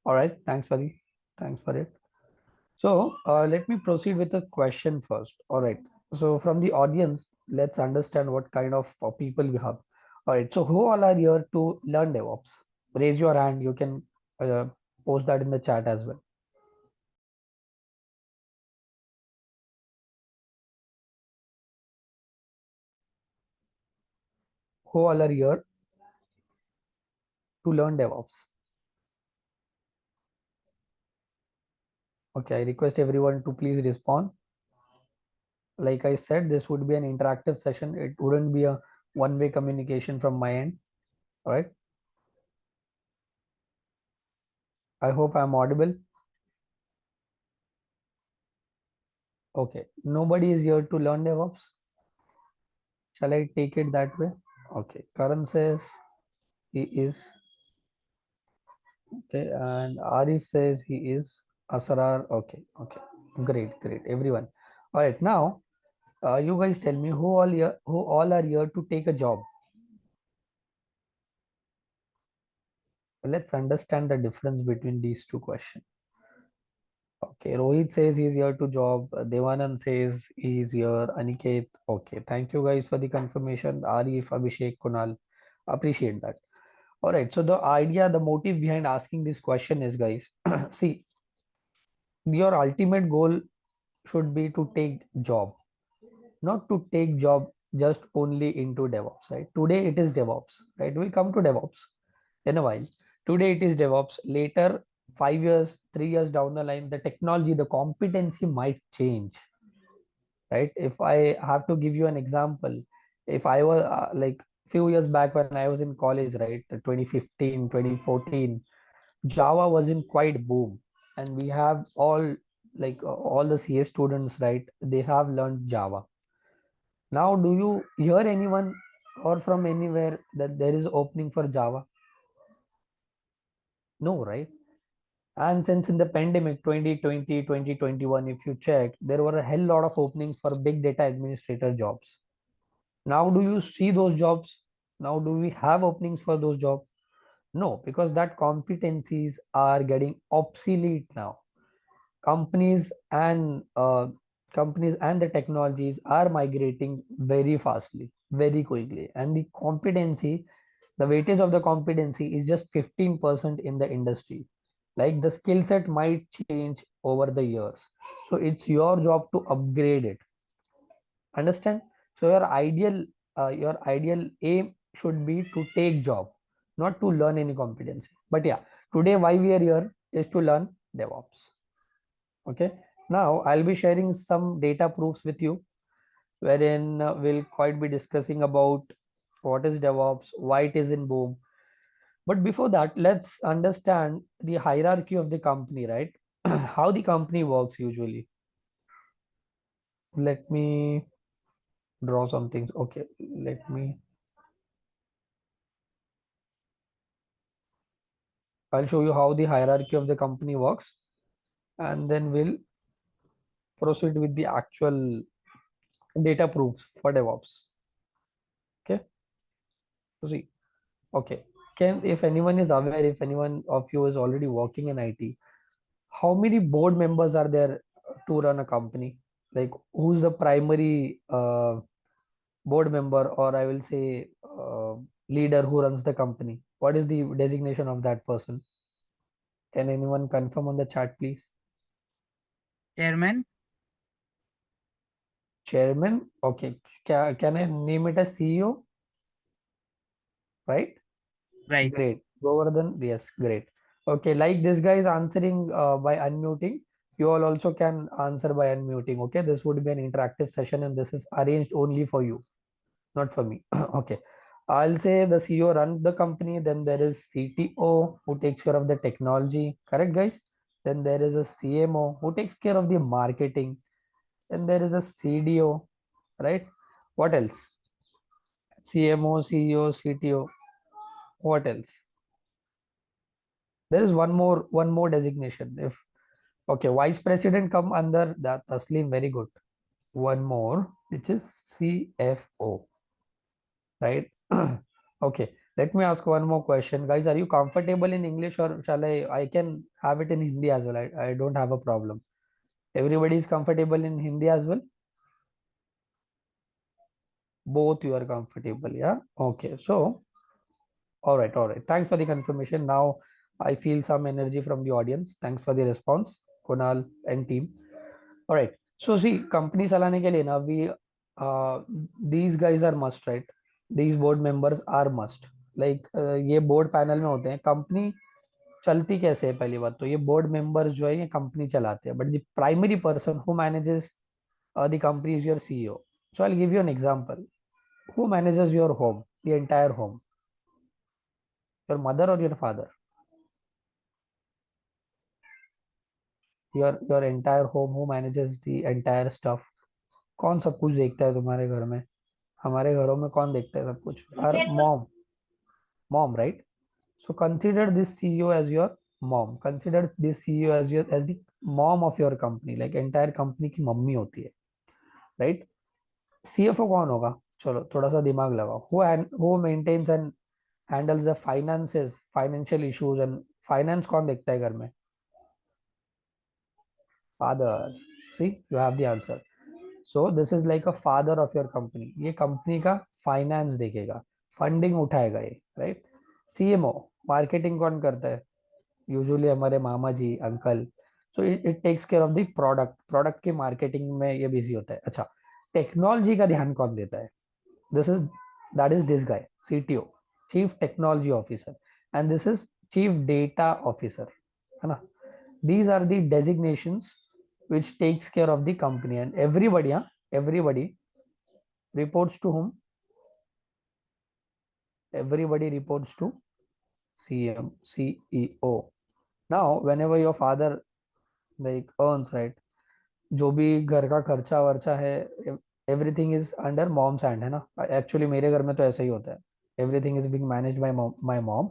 All right, thanks for it. So let me proceed with a question first. All right. So from the audience, let's understand what kind of people we have. All right. So who all are here to learn DevOps? Raise your hand. You can uh, post that in the chat as well. Who all are here to learn DevOps? Okay. I request everyone to please respond. Like I said, this would be an interactive session. It wouldn't be a one-way communication from my end. All right. I hope I'm audible. Okay. Nobody is here to learn DevOps. Shall I take it that way? Okay. Karan says he is. Okay. And Arif says he is. Asrar. Okay. Okay. Great. Great. Everyone. All right. Now, you guys tell me who all are here to take a job. Let's understand the difference between these two questions. Okay. Rohit says he's here to job. Devanand says he's here. Aniket. Okay. Thank you guys for the confirmation. Arif, Abhishek, Kunal. Appreciate that. All right. So the idea, the motive behind asking this question is, guys, see, your ultimate goal should be to take job, not to take job just only into DevOps, right? Today it is DevOps, right? We'll come to DevOps in a while. Today it is DevOps. Later, 5 years, 3 years down the line, the technology, the competency might change, right? If I have to give you an example, if I was like few years back when I was in college, right, 2015, 2014, Java was in quite boom, and we have all the CS students, right? They have learned Java. Now, do you hear anyone or from anywhere that there is opening for Java? No, right? And since in the pandemic 2020, 2021, if you check, there were a hell lot of openings for big data administrator jobs. Now, do you see those jobs? Now, do we have openings for those jobs? No, because that competencies are getting obsolete now. Companies and the technologies are migrating very fastly, very quickly, and the weightage of the competency is just 15% in the industry. Like the skill set might change over the years, so it's your job to upgrade it. Understand? So your ideal aim should be to take job, not to learn any competency. But yeah, today why we are here is to learn DevOps. Okay. Now I'll be sharing some data proofs with you, wherein we'll quite be discussing about what is DevOps, why it is in boom. But before that, let's understand the hierarchy of the company, right? How the company works usually. Let me draw some things. Okay, I'll show you how the hierarchy of the company works, and then we'll proceed with the actual data proofs for DevOps. Okay, so see, okay. If anyone is aware, if anyone of you is already working in IT, how many board members are there to run a company? Like, who's the primary board member, or I will say leader who runs the company? What is the designation of that person? Can anyone confirm on the chat, please? Chairman. Chairman. Okay. Can I name it as CEO? Right? Right. Great. Govardhan. Yes, great. Okay. Like this guy is answering by unmuting. You all also can answer by unmuting. Okay. This would be an interactive session, and this is arranged only for you, not for me. Okay. I'll say the CEO runs the company. Then there is CTO who takes care of the technology. Correct, guys? Then there is a CMO who takes care of the marketing. Then there is a CDO, right? What else? CMO, CEO, CTO. What else? There is one more designation. If okay, vice president come under that Taslim, very good. One more, which is CFO, right? Okay. Let me ask one more question, guys. Are you comfortable in English, or shall I can have it in Hindi as well? I don't have a problem. Everybody is comfortable in Hindi as well. Both you are comfortable, yeah? Okay, so all right. Thanks for the confirmation. Now I feel some energy from the audience. Thanks for the response, Kunal and team. All right. So see, company चलाने के लिए ना we these guys are must, right? These board members are must. Like ये board panel में होते हैं. Company चलती कैसे है? पहली बात तो ये board members जो है ये company चलाते हैं. But the primary person who manages the company is your CEO. So I'll give you an example. Who manages your home, the entire home? Your mother or your father? Your entire home, who manages the entire stuff? कौन सब कुछ देखता है तुम्हारे घर में? हमारे घरों में कौन देखता है सब कुछ? Our mom, right? So consider this CEO as your mom. Consider this CEO as your as the mom of your company. Like entire company की मम्मी होती है, right? CFO कौन होगा? चलो थोड़ा सा दिमाग लगाओ. Who maintains and handles the finances, financial issues and finance कौन देखता है घर में? Father. See, you have the answer. So this is like a father of your company. ये कंपनी का फाइनेंस देखेगा, फंडिंग उठाएगा ये, राइट? CMO मार्केटिंग कौन करता है? यूजुअली हमारे मामा जी, uncle. So it takes care of the product. Product की मार्केटिंग में ये बिजी होता है. अच्छा, टेक्नोलॉजी का ध्यान कौन देता है? This is that is this guy, CTO, chief technology officer. And this is chief data officer, है ना? These are the designations which takes care of the company, and everybody, everybody reports to whom? Everybody reports to CM, CEO. Now whenever your father like earns, right, जो भी घर का खर्चा वर्चा है, everything is under mom's hand, है ना? Actually मेरे घर में तो ऐसा ही होता है. Everything is being managed by my mom.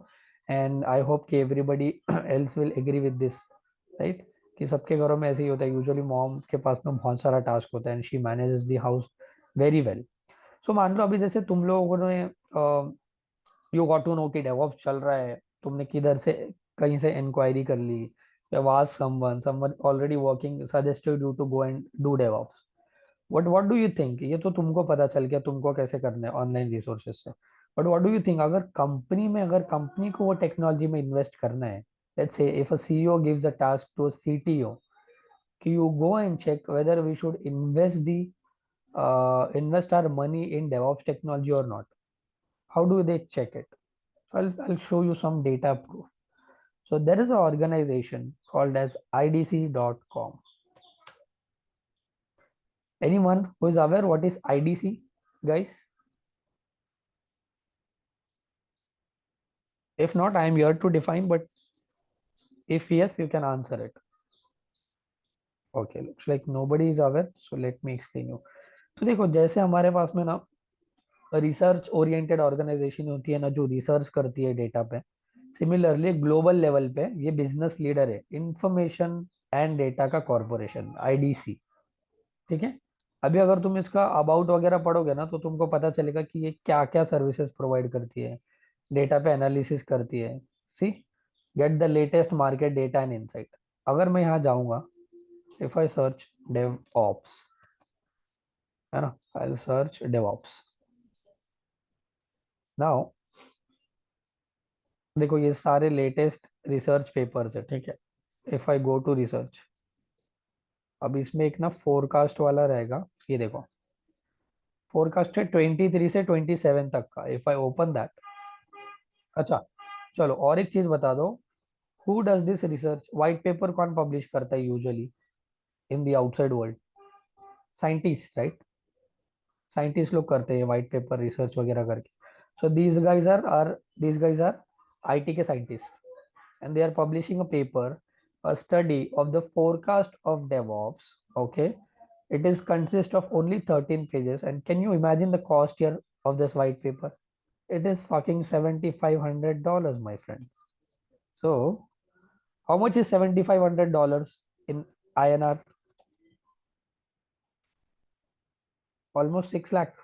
And I hope कि everybody else will agree with this, right? कि सबके घरों में ऐसे ही होता है. यूजुअली मॉम के पास में बहुत सारा टास्क होता है and she manages the house very well. So मान लो अभी जैसे तुम लोगों ने यू गॉट टू नो कि डेवऑप्स चल रहा है, तुमने किधर से कहीं से इंक्वायरी कर ली, या was someone already working suggested you to go and do DevOps. What do you think? ये तो तुमको पता चल गया तुमको कैसे करना है ऑनलाइन रिसोर्सेज से. But what do you think, अगर कंपनी को वो टेक्नोलॉजी में इन्वेस्ट करना है, let's say if a CEO gives a task to a CTO कि you go and check whether we should invest our money in DevOps technology or not. How do they check it? I'll show you some data proof. So there is an organization called as idc.com. Anyone who is aware what is IDC, guys? If not, I am here to define, but if yes, you can answer it. Okay, looks like nobody is aware, so let me explain you. तो देखो, जैसे हमारे पास में ना research oriented organisation होती है ना, जो रिसर्च करती है डेटा पे, सिमिलरली ग्लोबल लेवल पे ये बिजनेस लीडर है इंफॉर्मेशन एंड डेटा का कॉरपोरेशन, IDC. ठीक है? अभी अगर तुम इसका अबाउट वगैरह पढ़ोगे ना, तो तुमको पता चलेगा कि ये क्या क्या सर्विसेज प्रोवाइड करती है, डेटा पे एनालिसिस करती है. See, get the latest market data and insight. अगर मैं यहाँ जाऊंगा, if I search DevOps, है ना, I search DevOps. Now देखो, ये सारे लेटेस्ट रिसर्च पेपर्स है. ठीक है? If I go to research, अब इसमें एक ना फोरकास्ट वाला रहेगा. ये देखो, फोरकास्ट है 23 से 27 तक का. If I open that. अच्छा, चलो और एक चीज बता दो. Who does this research? White paper कौन पब्लिश करता है usually in the outside world? Scientist, right? Scientist लोग करते हैं व्हाइट पेपर रिसर्च वगैरह करके. So these guys are IT के scientist, and they are publishing a paper, a study of the forecast of DevOps. Okay, it is consist of only 13 pages, and can you imagine the cost here of this white paper? It is fucking $7,500, my friend. So how much is $7,500 in INR? Almost 6 lakh.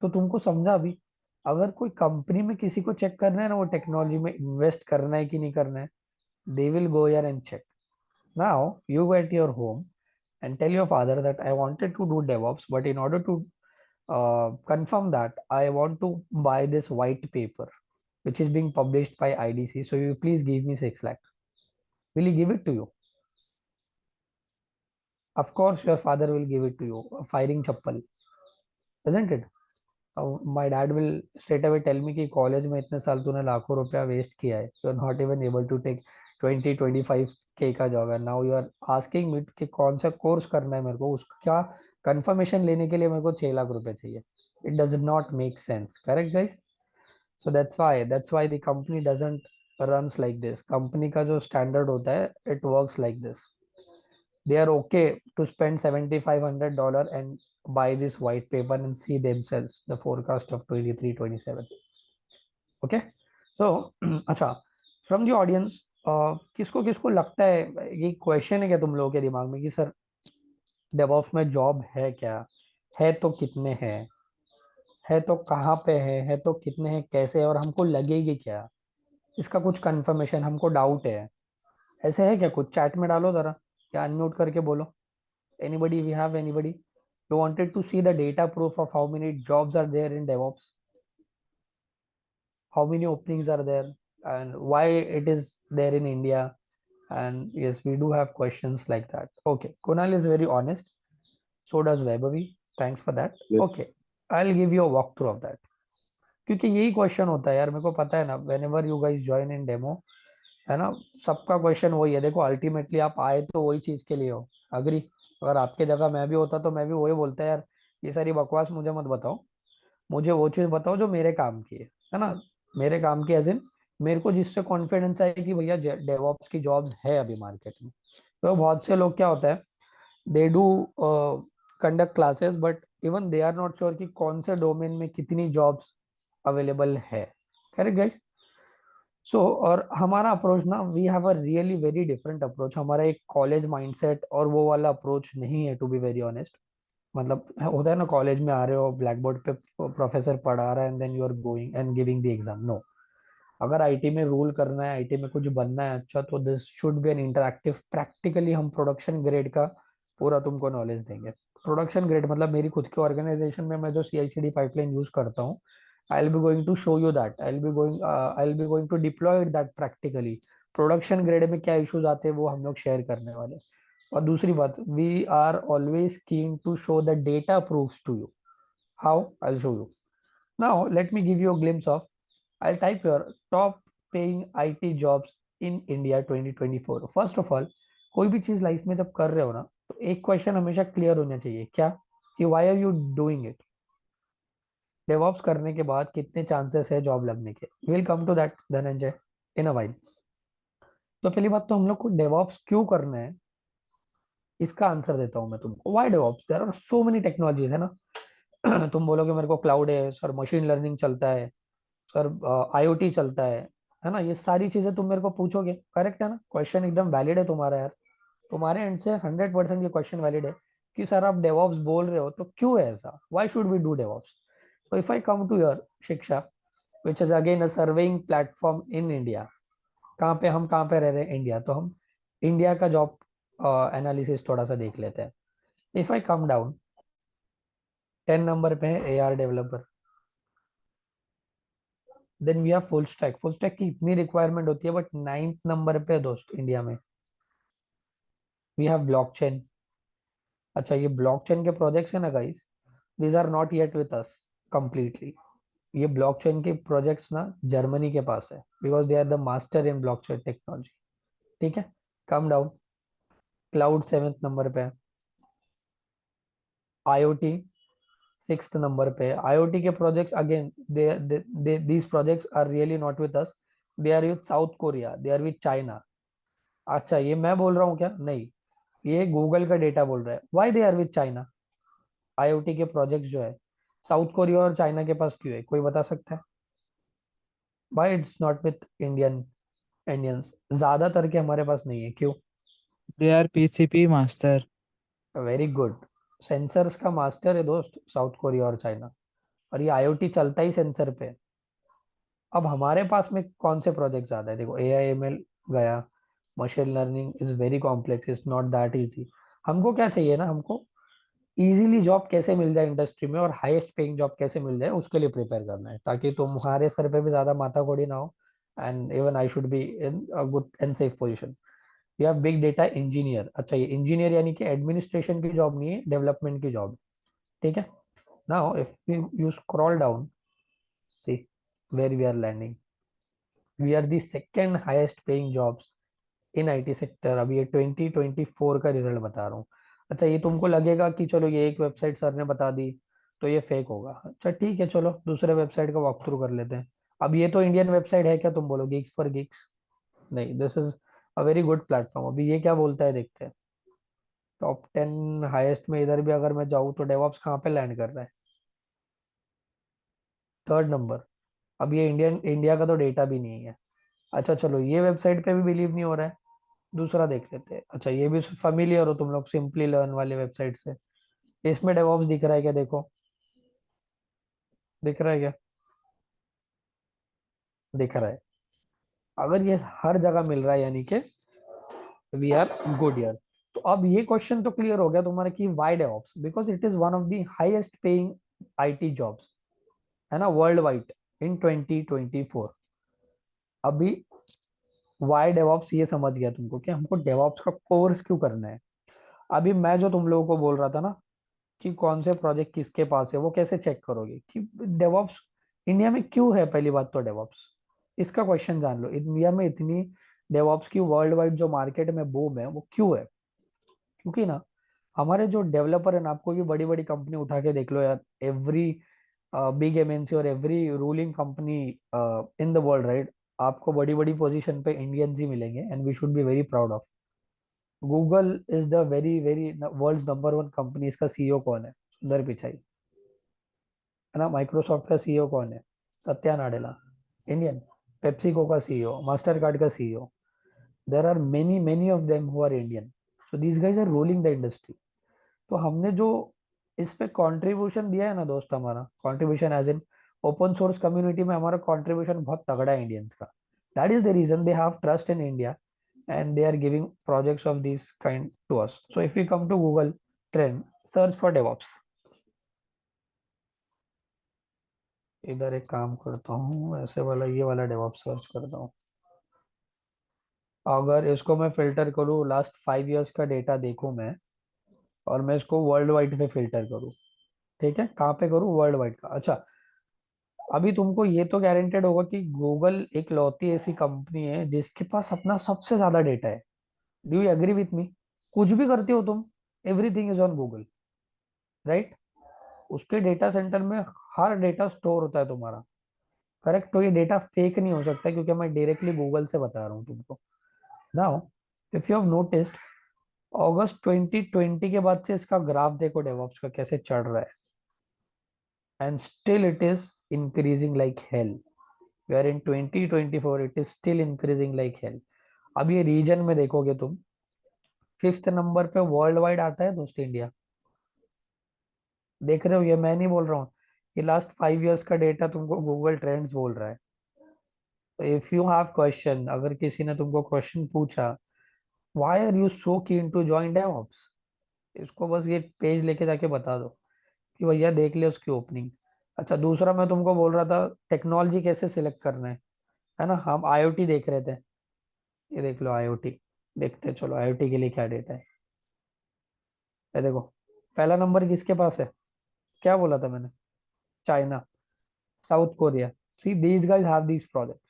तो तुमको समझा अभी, अगर कोई company में किसी को check करना है ना वो टेक्नोलॉजी में इन्वेस्ट करना है कि नहीं करना है, दे विल गो यार and check. Now you go at your home and tell your father that I wanted to do DevOps, but in order to confirm that, I want to buy this white paper which is being published by IDC. So you please give me 6 lakh. Will he give it to you? Of course, your father will give it to you. A firing chappal, isn't it? My dad will straight away tell me कि college में इतने साल तूने लाखों रुपया waste किया है, you are not even able to take 20-25K का जॉब है. Now you are asking me कि कौन सा कोर्स करना है मेरे को, उसका क्या कंफर्मेशन लेने के लिए मेरे को 6 लाख रुपए चाहिए. It does not make sense. Correct guys? So that's why the company doesn't runs like this. Company का जो स्टैंडर्ड होता है, it works like this. They are okay to spend $7,500 and buy this white paper and see themselves the forecast of 23-27. Okay, so अच्छा, from the audience, किसको किसको लगता है, ये क्वेश्चन है क्या तुम लोगों के दिमाग में कि सर डेवऑप्स में जॉब है क्या, है तो कितने हैं, है तो कहाँ पे है तो कितने हैं, कैसे है, और हमको लगेगी क्या, इसका कुछ कंफर्मेशन हमको डाउट है. ऐसे है क्या? कुछ चैट में डालो जरा, या अनम्यूट करके बोलो. Anybody? We have anybody? You wanted to see the data proof of how many jobs are there in DevOps, how many openings are there, and why it is there in India. And yes, we do have questions like that. Okay, Kunal is very honest. So does Vaibhavi. Thanks for that. Yes. Okay, I'll give you a walkthrough of that. क्योंकि यही question होता है यार, मेरे को पता है ना. When ever you guys join in demo, है ना, सबका क्वेश्चन वही है. देखो अल्टीमेटली आप आए तो वही चीज के लिए हो. अग्री? अगर आपके जगह मैं भी होता तो मैं भी वही बोलता यार, ये सारी बकवास मुझे मत बताओ, मुझे वो चीज बताओ जो मेरे काम की है ना. मेरे काम की एज इन, मेरे को जिससे कॉन्फिडेंस है कि भैया डेवऑप्स की जॉब्स है अभी मार्केट में. तो बहुत से लोग क्या होता है, they do conduct classes, but even they are not sure कि कौन से डोमेन में कितनी जॉब्स अवेलेबल है. Correct guys? सो और हमारा अप्रोच ना, we have a really very different approach. हमारा एक कॉलेज माइंडसेट और वो वाला अप्रोच नहीं है, टू बी वेरी ऑनेस्ट. मतलब होता है ना, कॉलेज में आ रहे हो, ब्लैक बोर्ड पे प्रोफेसर पढ़ा रहा है and then you are going and giving the exam. No. अगर आईटी में रूल करना है, आईटी में कुछ बनना है अच्छा, तो this should be an interactive. Practically हम प्रोडक्शन ग्रेड का पूरा तुमको नॉलेज देंगे. प्रोडक्शन ग्रेड मतलब मेरी खुद के ऑर्गेनाइजेशन में मैं जो CI/CD पाइपलाइन यूज करता हूँ, I will be going to show you that. I will be going to deploy that practically. Production grade में क्या इश्यूज आते हैं वो हम लोग शेयर करने वाले. और दूसरी बात, we are always keen to show the data proves to you. How? I will show you. Now let me give you a glimpse of, I'll type here top paying IT jobs in India 2024. First of all, कोई भी चीज life में जब कर रहे हो ना, तो एक क्वेश्चन हमेशा क्लियर होना चाहिए. क्या? कि why are you doing it. DevOps करने के बाद कितने चांसेस है जॉब लगने के. Will come to that Dhananjay in a while. तो पहली बात तो हम लोग को डेवऑप्स क्यों करना है, इसका आंसर देता हूं मैं तुमको. Why DevOps? There are so many technologies, है ना. तुम बोलोगे मेरे को क्लाउड है सर, मशीन लर्निंग चलता है सर, IoT चलता है ना, ये सारी चीजें तुम मेरे को पूछोगे. करेक्ट है ना? क्वेश्चन एकदम वैलिड है तुम्हारा यार. तुम्हारे एंड से 100% ये क्वेश्चन वैलिड है कि सर आप डेवऑप्स बोल रहे हो तो क्यों है ऐसा, why should we do DevOps. तो if I come to your Shiksha, which is again a surveying platform in India. कहाँ पे रह रहे हैं? इंडिया. तो हम इंडिया का जॉब एनालिसिस थोड़ा सा देख लेते हैं. If I come down, 10 number पे है AR developer. Then we have full stack. Full stack की इतनी रिक्वायरमेंट होती है, बट 9th नंबर पे है दोस्त इंडिया में. We have blockchain. अच्छा, ये ब्लॉकचेन के प्रोजेक्ट्स है ना guys, these are not yet with us completely. ये ब्लॉकचेन के प्रोजेक्ट्स ना जर्मनी के पास है, because they are the master in blockchain technology. ठीक है, come down. Cloud 7th number पे है. IoT 6th नंबर पे. IoT के projects again, these projects are really not with us. They are with South Korea, they are with China. अच्छा, ये मैं बोल रहा हूँ क्या? नहीं, ये गूगल का डेटा बोल रहा है. Why they are with China? IoT के प्रोजेक्ट्स जो है साउथ कोरिया और चाइना के पास क्यों है, कोई बता सकता है? Why it's not with Indians? ज्यादातर के हमारे पास नहीं है, क्यों? They are PCP master. Very good. Sensors का मास्टर है दोस्त साउथ कोरिया और चाइना. और ये आईओटी चलता ही सेंसर पे है। अब हमारे पास में कौन से प्रोजेक्ट ज्यादा है, देखो AI ML गया, machine learning is very complex, is not that easy. हमको क्या चाहिए ना, हमको इजीली जॉब कैसे मिल जाए इंडस्ट्री में और हाईएस्ट पेइंग जॉब कैसे मिल जाए, उसके लिए प्रिपेयर करना है, ताकि तुम्हारे सर पे भी ज्यादा माथा कोड़ी ना हो, and even I should be in a good and safe position. या बिग डेटा इंजीनियर, अच्छा ये इंजीनियर यानी कि एडमिनिस्ट्रेशन की जॉब नहीं है, डेवलपमेंट की जॉब, ठीक है। Now if you scroll down, see where we are landing, we are the second highest paying jobs in IT sector. अब ये 2024 का रिजल्ट बता रहा हूँ। अच्छा ये तुमको लगेगा कि चलो ये एक वेबसाइट सर ने बता दी तो ये फेक होगा, अच्छा ठीक है, चलो दूसरे वेबसाइट का वॉक थ्रू कर लेते हैं। अब ये तो इंडियन वेबसाइट है क्या, तुम बोलो गिग्स फॉर गिग्स? नहीं, this is a very good platform. अभी ये क्या बोलता है देखते हैं। टॉप 10 हाईएस्ट में इधर भी अगर मैं जाऊँ तो डेवऑप्स कहाँ पे लैंड कर रहा है? 3rd number. अब ये इंडिया का तो डेटा भी नहीं है। अच्छा चलो ये वेबसाइट पे भी बिलीव नहीं हो रहा है, दूसरा देख लेते हैं। अच्छा ये भी familiar हो तुम लोग सिंपली लर्न वाले वेबसाइट से, इसमें डेवऑप्स दिख रहा है क्या, देखो दिख रहा है क्या? दिख रहा है। अगर ये हर जगह मिल रहा है यानी कि वी आर गुड ईयर। तो अब ये क्वेश्चन तो क्लियर हो गया तुम्हारा कि why DevOps, because it is one of the highest paying IT jobs, है ना, वर्ल्ड वाइड इन 2024। अभी वाई डेवऑप्स ये समझ गया तुमको कि हमको डेवऑप्स का कोर्स क्यों करना है। अभी मैं जो तुम लोगों को बोल रहा था ना कि कौन से प्रोजेक्ट किसके पास है, वो कैसे चेक करोगे कि डेवऑप्स इंडिया में क्यों है? पहली बात तो डेवऑप्स, इसका क्वेश्चन जान लो, इंडिया में इतनी डेवऑप्स की वर्ल्ड वाइड जो मार्केट में बूम है वो क्यों है? क्योंकि ना हमारे जो डेवलपर है ना, आपको भी बड़ी बड़ी कंपनी उठा के देख लो यार, एवरी बिग एमएनसी और every ruling company in the world, right, आपको बड़ी बड़ी पोजीशन पे इंडियंस ही मिलेंगे, and we should be very proud of. Google is the very very world's number 1 company, इसका सीईओ कौन है? सुंदर पिचाई, है ना। माइक्रोसॉफ्ट का सीईओ कौन है? सत्या नाडेला, इंडियन। पेप्सिको का सीईओ, मास्टर कार्ड का CEO, there are many many of them who are Indian. So these guys are ruling the industry. तो हमने जो इस पे कंट्रीब्यूशन दिया है ना दोस्त, हमारा contribution as in open source community में हमारा कंट्रीब्यूशन बहुत तगड़ा है इंडियंस का। That is the reason they have trust in India and they are giving projects of this kind to us. So if you come to Google trend, search for DevOps. इधर एक काम करता हूँ, ऐसे वाला ये वाला डेवऑप्स सर्च करता हूँ। अगर इसको मैं फिल्टर करूँ, लास्ट 5 इयर्स का डेटा देखूँ मैं, और मैं इसको वर्ल्ड वाइड पे फिल्टर करूँ, ठीक है, कहाँ पे करूँ? वर्ल्ड वाइड का। अच्छा अभी तुमको ये तो गारंटेड होगा कि गूगल एक लौती ऐसी कंपनी है जिसके पास अपना सबसे ज्यादा डेटा है। Do you agree with me? कुछ भी करते हो तुम, everything is on Google, right. उसके डेटा सेंटर में हर डेटा स्टोर होता है तुम्हारा, करेक्ट। तो ये डेटा फेक नहीं हो सकता क्योंकि मैं डायरेक्टली गूगल से बता रहा हूँ तुमको। Now if you have noticed, अगस्त 2020 के बाद से इसका ग्राफ देखो डेवऑप्स का कैसे चढ़ रहा है, and still it is increasing like hell. We are in 2024, it is still increasing like hell. अब ये रीजन में देखोगे तुम, 5th नंबर पे वर्ल्ड वाइड आता है दोस्त इंडिया। देख रहे हो, ये मैं नहीं बोल रहा हूँ, ये लास्ट 5 इयर्स का डेटा तुमको गूगल ट्रेंड्स बोल रहा है। तो इफ यू हैव क्वेश्चन, अगर किसी ने तुमको क्वेश्चन पूछा, why are you so keen to join DevOps, इसको बस ये पेज लेके जाके बता दो कि भैया देख ले उसकी ओपनिंग। अच्छा दूसरा मैं तुमको बोल रहा था टेक्नोलॉजी कैसे सिलेक्ट करना है ना, हम आईओटी देख रहे थे, ये देख लो आईओटी, देखते हैं चलो आईओटी के लिए क्या डेटा है। ये देखो, पहला नंबर किसके पास है? क्या बोला था मैंने? China, south Korea. See these guys have these projects.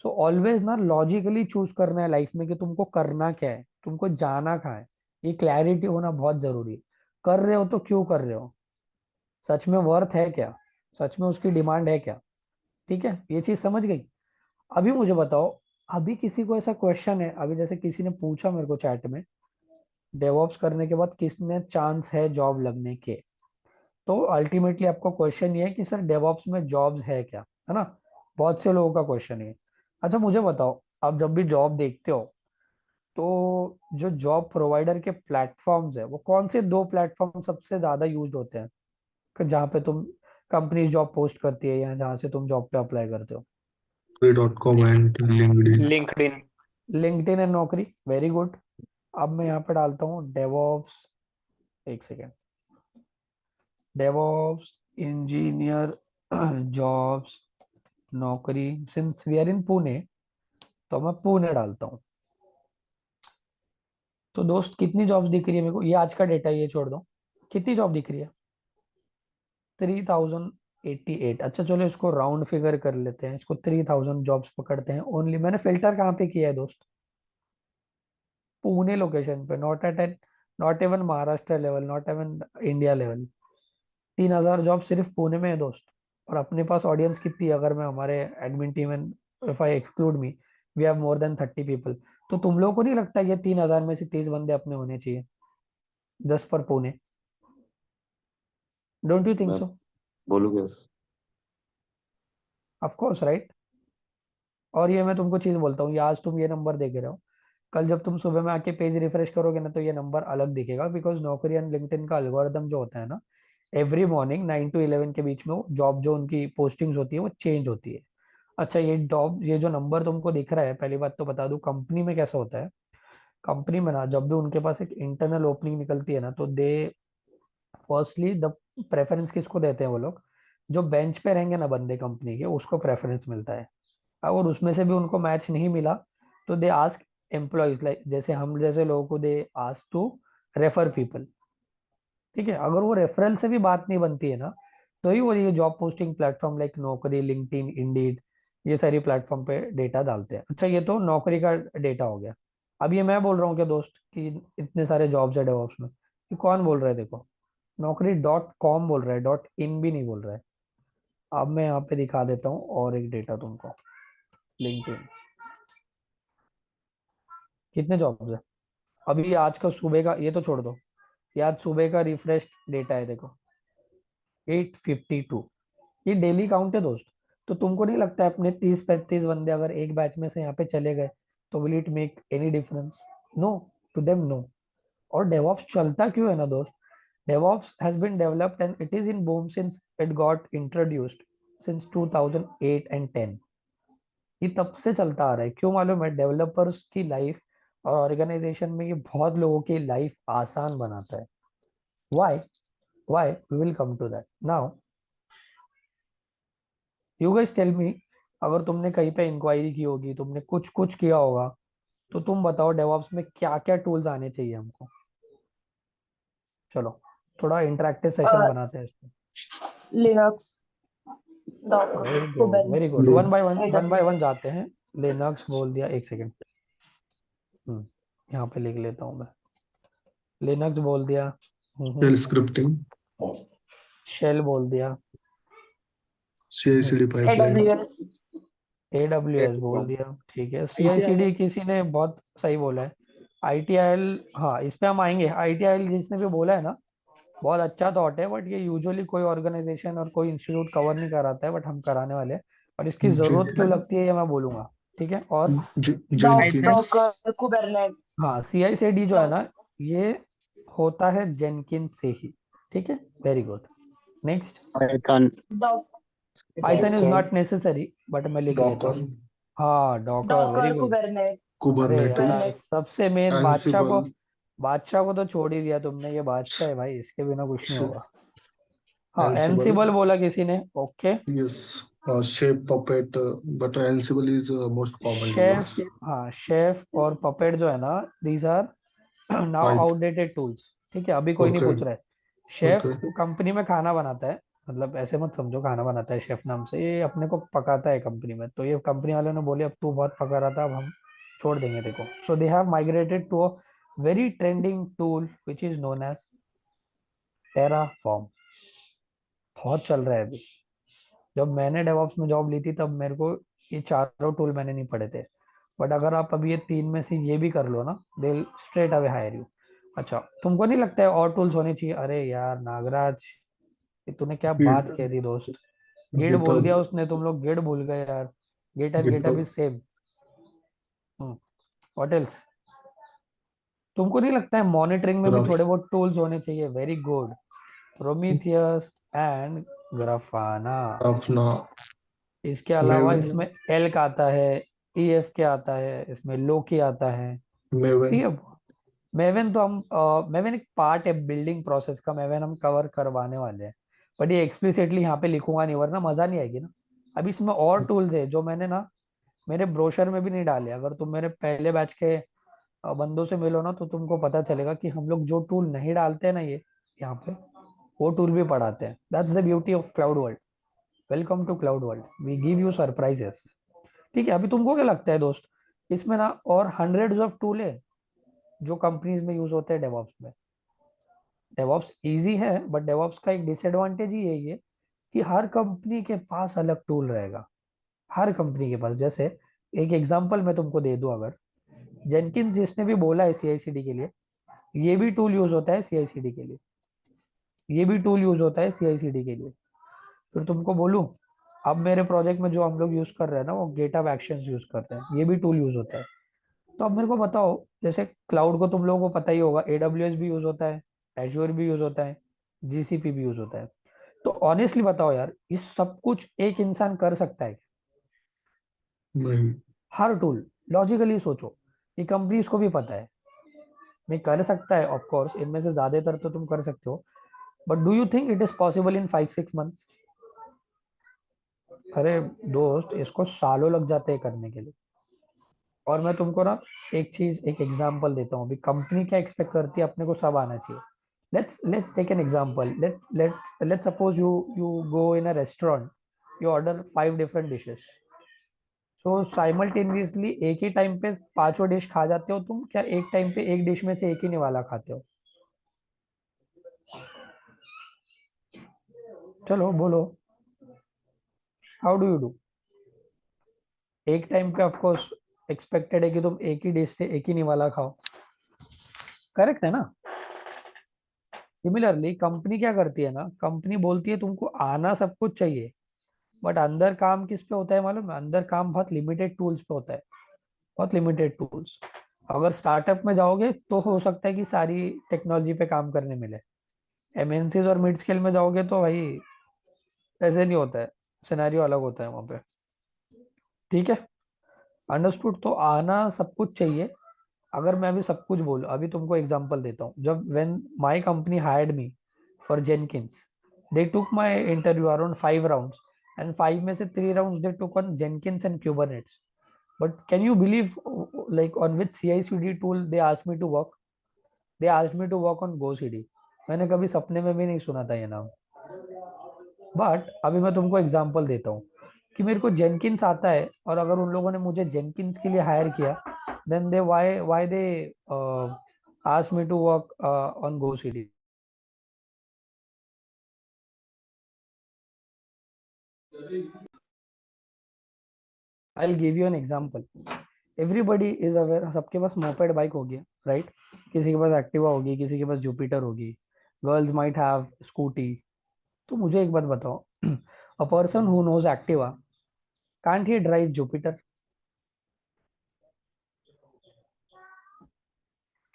So always ना लॉजिकली चूज करना है लाइफ में कि तुमको करना क्या है, तुमको जाना कहाँ है, ये क्लैरिटी होना बहुत जरूरी है। कर रहे हो तो क्यों कर रहे हो, सच में वर्थ है क्या, सच में उसकी डिमांड है क्या? ठीक है, ये चीज समझ गई। अभी मुझे बताओ, अभी किसी को ऐसा क्वेश्चन है, अभी जैसे किसी ने पूछा मेरे को चैट में, डेवॉप्स करने के बाद किसने चांस है जॉब लगने के, तो अल्टीमेटली आपको क्वेश्चन ये है कि सर डेवॉप्स में जॉब्स है क्या, है ना। बहुत से लोगों का क्वेश्चन है। अच्छा मुझे बताओ, आप जब भी जॉब देखते हो तो जो जॉब प्रोवाइडर के प्लेटफॉर्म्स है वो कौन से 2 प्लेटफॉर्म सबसे ज्यादा यूज होते हैं, जहाँ पे तुम कंपनीज जॉब पोस्ट करती है या जहाँ से तुम जॉब पे अप्लाई करते हो? Naukri.com and LinkedIn. LinkedIn. LinkedIn and Naukri, very good. अब मैं यहाँ पे डालता हूँ डेवऑप्स, एक second, DevOps engineer jobs Naukri, since we are in Pune तो मैं पुणे डालता हूँ। तो दोस्त कितनी जॉब्स दिख रही है मेरे को, ये आज का डेटा, ये छोड़ दो, कितनी जॉब दिख रही है? 3088। अच्छा चलो इसको राउंड फिगर कर लेते हैं, इसको 3000 जॉब्स पकड़ते हैं ओनली। मैंने फिल्टर कहाँ पे किया है दोस्त? पुणे लोकेशन पे, not even Maharashtra level, not even India level. 3000 job सिर्फ पुणे में है दोस्त। और अपने पास ऑडियंस कितनी है, अगर मैं हमारे admin team and if I exclude me, we have more than 30 people. तो तुम लोगों को नहीं लगता ये 3000 में से 30 बंदे अपने होने चाहिए just for Pune? Don't you think मैं सो? बोलूँ यस। Of course right. और ये मैं तुमको चीज बोलता हूँ, ये आज तुम ये नंबर देख रहे हो, कल जब तुम सुबह में आके पेज रिफ्रेश करोगे ना तो ये नंबर अलग दिखेगा, बिकॉज नौकरी एंड लिंक्डइन का एल्गोरिदम जो होता है ना, एवरी मॉर्निंग 9 to 11 के बीच में वो जॉब जो उनकी पोस्टिंग्स होती है वो चेंज होती है। अच्छा ये जॉब, ये जो नंबर तुमको दिख रहा है, पहली बात तो बता दूं कंपनी में कैसा होता है। कंपनी में ना जब भी उनके पास एक इंटरनल ओपनिंग निकलती है ना, तो दे फर्स्टली द प्रेफरेंस किसको देते हैं वो लोग, जो बेंच पे रहेंगे ना बंदे कंपनी के, उसको प्रेफरेंस मिलता है। और उसमें से भी उनको मैच नहीं मिला तो दे आस्क एम्प्लॉयज, लाइक जैसे हम जैसे लोगों को they ask to refer people. ठीक है, अगर वो रेफरल से भी बात नहीं बनती है ना, तो ही वो ये जॉब पोस्टिंग प्लेटफॉर्म लाइक नौकरी, लिंक्डइन, इंडीड, ये सारी प्लेटफॉर्म पे डेटा डालते हैं। अच्छा ये तो नौकरी का डेटा हो गया। अब ये मैं बोल रहा हूँ क्या दोस्त कि इतने सारे जॉब्स है डेवऑप्स में, ये कौन बोल रहा है? देखो Naukri.com बोल रहा है, .in भी नहीं बोल रहा है। अब मैं यहाँ पे दिखा देता हूँ और एक डेटा तुमको, लिंक्डइन कितने जॉब्स है अभी आज का सुबह का, ये तो छोड़ दो, ये आज सुबह का रिफ्रेश डेटा है देखो, 852। ये डेली काउंट है दोस्त। तो तुमको नहीं लगता है अपने 30-35 बंदे अगर एक बैच में से यहाँ पे चले गए तो will it make any difference? No, to them no. और डेवऑप्स चलता क्यों है ना दोस्त, DevOps has been developed and it is in boom since it got introduced since 2008 and 10। ये तब से चलता आ रहा है, क्यों मालूम है? डेवलपर्स की लाइफ और ऑर्गेनाइजेशन में ये बहुत लोगों की लाइफ आसान बनाता है। Why? Why we will come to that now. You guys tell me, अगर तुमने कहीं पे इंक्वायरी की होगी, तुमने कुछ कुछ किया होगा, तो तुम बताओ डेवऑप्स में क्या क्या टूल्स आने चाहिए हमको। चलो थोड़ा इंटरेक्टिव सेशन बनाते हैं इसको। Linux, Docker, very good, very Kubernetes, good, one by one AWS। जाते हैं। लिनक्स बोल दिया, एक सेकेंड, यहाँ पे लिख लेता हूँ मैं। लिनक्स बोल दिया, Shell scripting, शेल बोल दिया, CI/CD pipeline, AWS, AWS बोल दिया, ठीक है। CI/CD किसी ने बहुत सही बोला है। ITIL, हाँ इस पे हम आएंगे। ITIL जिसने भी बोला है ना, बहुत अच्छा थॉट है, बट ये यूजुअली कोई ऑर्गेनाइजेशन और कोई इंस्टीट्यूट कवर नहीं कराता है, बट हम कराने वाले हैं। और इसकी जरूरत क्यों लगती है ये मैं बोलूंगा, ठीक है। और Jenkins, डॉकर, कुबरनेटिस, हाँ CI/CD जो है ना, ये होता है जेनकिंस से ही, ठीक है। Very good, next. Python. Python is Docker, not necessary, but मैं लिख लेता Docker, हूँ। हाँ Docker, very Docker, good. Kubernetes, अरे यार Kubernetes, सबसे मेन Ansible, बादशाह को तो छोड़ ही दिया तुमने, ये बादशाह है भाई, इसके बिना कुछ नहीं Sh- होगा। हाँ Ansible, एनसिबल बोला किसी ने, okay. yes, Shape, Puppet, but Ansible is most commonly Chef, used. हाँ शेफ और पपेट जो है ना, these are now Python, outdated tools, ठीक है। अभी कोई नहीं okay, पूछ रहा है। शेफ okay, कंपनी में खाना बनाता है, मतलब ऐसे मत समझो खाना बनाता है शेफ नाम से, ये अपने को पकाता है कंपनी में। तो ये कंपनी वालों ने बोले अब तू बहुत पका रहा था, अब हम छोड़ देंगे देखो। So they have migrated to a very trending tool which is known as Terraform. बहुत चल रहा है अभी। जब मैंने डेवऑप्स में जॉब ली थी तब मेरे को ये चारों टूल मैंने नहीं पढ़े थे, बट अगर आप अभी ये तीन में से ये भी कर लो ना, दे स्ट्रेट अवे हायर यू। अच्छा तुमको नहीं लगता है और टूल्स होने चाहिए? अरे यार नागराज, ये तूने क्या Git, बात कह दी दोस्त, गिड बोल GitHub, दिया उसने, तुम लोग गिड भूल गए यार। Git and GitHub GitHub, is same. What else? तुमको नहीं लगता है मॉनिटरिंग में भी Graph, थोड़े बहुत टूल्स होने चाहिए? Very good. Prometheus and Grafana. अपना इसके अलावा मेवन इसमें एल्क आता है, ईएफ के आता है, इसमें लोकी आता है। मेवन ठीक है। मेवन तो हम मेवन एक पार्ट है बिल्डिंग प्रोसेस का, मेवन हम कवर करवाने वाले हैं, बट ये एक्सप्लिसिटली यहाँ पे लिखूंगा नहीं वरना मजा नहीं आएगी ना। अभी इसमें और टूल्स है जो मैंने ना मेरे ब्रोशर में भी नहीं डाले। अगर तुम मेरे पहले बैच के बंदों से मिलो ना तो तुमको पता चलेगा कि हम लोग जो टूल नहीं डालते हैं ना ये यहाँ पे, वो टूल भी पढ़ाते हैं। That's the beauty of cloud world. Welcome to cloud world, we give you surprises. ठीक है। अभी तुमको क्या लगता है दोस्त, इसमें ना और हंड्रेड्स ऑफ टूल है जो कंपनीज में यूज होते हैं डेवॉप्स में। डेवॉप्स इजी है बट डेवॉप्स का एक डिसएडवांटेज ही यही है कि हर कंपनी के पास अलग टूल रहेगा। हर कंपनी के पास, जैसे एक एग्जांपल मैं तुमको दे दूं, अगर जेनकिंस जिसने भी बोला है सीआईसीडी के लिए, ये भी टूल यूज होता है सीआईसीडी के लिए। ये भी टूल यूज होता है सीआईसीडी के लिए। फिर तुमको बोलूं, अब मेरे प्रोजेक्ट में जो हम लोग यूज कर रहे हैं ना वो गेटअप एक्शंस यूज कर रहे हैं, ये भी टूल यूज होता है। तो अब मेरे को बताओ, जैसे क्लाउड को तुम लोगों को पता ही होगा, एडब्ल्यूएस भी यूज होता है, एज्योर भी यूज होता है, जीसीपी भी यूज होता है। तो ऑनेस्टली बताओ यार, इस सब कुछ एक इंसान कर सकता है? नहीं। हर टूल, लॉजिकली सोचो, ये कंपनीज को भी पता है मैं कर सकता है। ऑफ कोर्स इनमें से ज्यादातर तो तुम कर सकते हो, but do you think it is possible in 5-6 months? अरे दोस्त, इसको सालों लग जाते हैं करने के लिए। और मैं तुमको ना एक चीज, एक एग्जांपल देता हूँ। अभी कंपनी क्या एक्सपेक्ट करती है, अपने को सब आना चाहिए। Let's take an example. Let's suppose you go in a restaurant, you order 5 different dishes. So simultaneously एक ही टाइम पे पांचों डिश खा जाते हो तुम, क्या एक टाइम पे एक डिश में से एक ही निवाला खाते हो? चलो बोलो, हाउ डू यू डू? एक टाइम पे ऑफकोर्स एक्सपेक्टेड है कि तुम एक ही डिश से एक ही निवाला खाओ, करेक्ट है ना? सिमिलरली कंपनी क्या करती है ना, कंपनी बोलती है तुमको आना सब कुछ चाहिए, बट अंदर काम किस पे होता है मालूम है? अंदर काम बहुत लिमिटेड टूल्स पे होता है, बहुत लिमिटेड टूल्स। अगर स्टार्टअप में जाओगे तो हो सकता है कि सारी टेक्नोलॉजी पे काम करने मिले। एमएनसीज और मिड स्केल में जाओगे तो भाई ऐसे नहीं होता है, सिनेरियो अलग होता है वहां पे। ठीक है, अंडरस्टूड। तो आना सब कुछ चाहिए। अगर मैं अभी सब कुछ बोलूं, अभी तुमको एग्जांपल देता हूँ। जब when my company hired me for Jenkins, they took my interview around 5 rounds, and 5 में से 3 rounds they took on Jenkins and Kubernetes. But can you believe, like on which CI/CD tool they asked me to work? They asked me to work on GoCD। मैंने कभी सपने में भी नहीं सुना था ये नाम। बट अभी मैं तुमको एग्जांपल देता हूँ कि मेरे को जेनकिंस आता है, और अगर उन लोगों ने मुझे जेनकिंस के लिए हायर किया, then they why they ask me to work on GoCD? I will give you an example. Everybody is aware, सबके पास मोपेड बाइक होगी, राइट? किसी के पास एक्टिवा होगी, किसी के पास जुपिटर होगी, गर्ल्स माइट हैव स्कूटी। तो मुझे एक बात बताओ, a person who knows Activa, can't he drive Jupiter?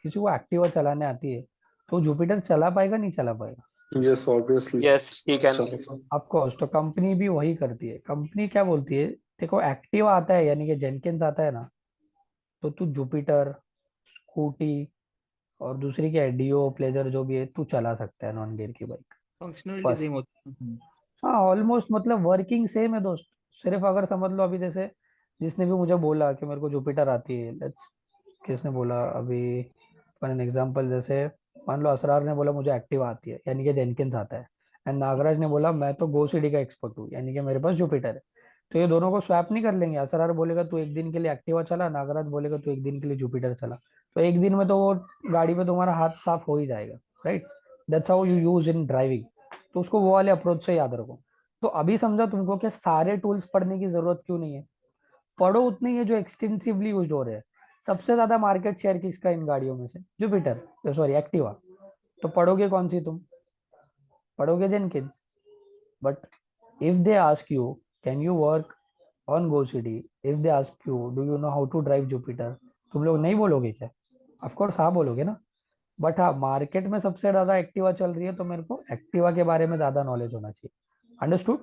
किसी को एक्टिवा चलाने आती है तो जुपिटर चला पाएगा, नहीं चला पाएगा? Yes obviously Yes, he can. चलो। Of course. तो कंपनी भी वही करती है। कंपनी क्या बोलती है, देखो एक्टिवा आता है यानी कि जेनकिंस आता है ना, तो तू जुपिटर, स्कूटी और दूसरी क्या है, डियो, प्लेजर, जो भी है तू चला सकता है नॉन गियर की बाइक। फंक्शनलिटी बस। सेम होती है। हाँ ऑलमोस्ट, मतलब वर्किंग सेम है दोस्त। सिर्फ अगर समझ लो, अभी जैसे जिसने भी मुझे बोला कि मेरे को जुपिटर आती है, लेट्स, किसने बोला अभी, फॉर एन एग्जांपल, जैसे मान लो असरार ने बोला मुझे एक्टिवा आती है यानी कि जेनकिंस आता है, एंड नागराज ने बोला मैं तो GoCD का एक्सपर्ट हूँ यानी कि मेरे पास जुपिटर है। तो ये दोनों को स्वैप नहीं कर लेंगे? असरार बोलेगा तू एक दिन के लिए एक्टिवा चला, नागराज बोलेगा तू एक दिन के लिए जुपिटर चला, तो एक दिन में तो वो गाड़ी पे तुम्हारा हाथ साफ हो ही जाएगा, right? That's how you use in driving. तो उसको वो वाले अप्रोच से याद रखो। तो अभी समझा तुमको कि सारे टूल्स पढ़ने की जरूरत क्यों नहीं है? पढ़ो उतने ही है जो एक्सटेंसिवली यूज हो रहे हैं। सबसे ज्यादा मार्केट शेयर किसका इन गाड़ियों में से? Jupiter, sorry Activa. तो पढ़ोगे कौन सी तुम? पढ़ोगे Jenkins. But if they ask you can you work on GoCD, if they ask you do you know how to drive Jupiter, तुम लोग नहीं बोलोगे क्या? ऑफ कोर्स हाँ बोलोगे ना। बट हाँ, मार्केट में सबसे ज्यादा एक्टिवा चल रही है तो मेरे को एक्टिवा के बारे में ज्यादा नॉलेज होना चाहिए। अंडरस्टूड?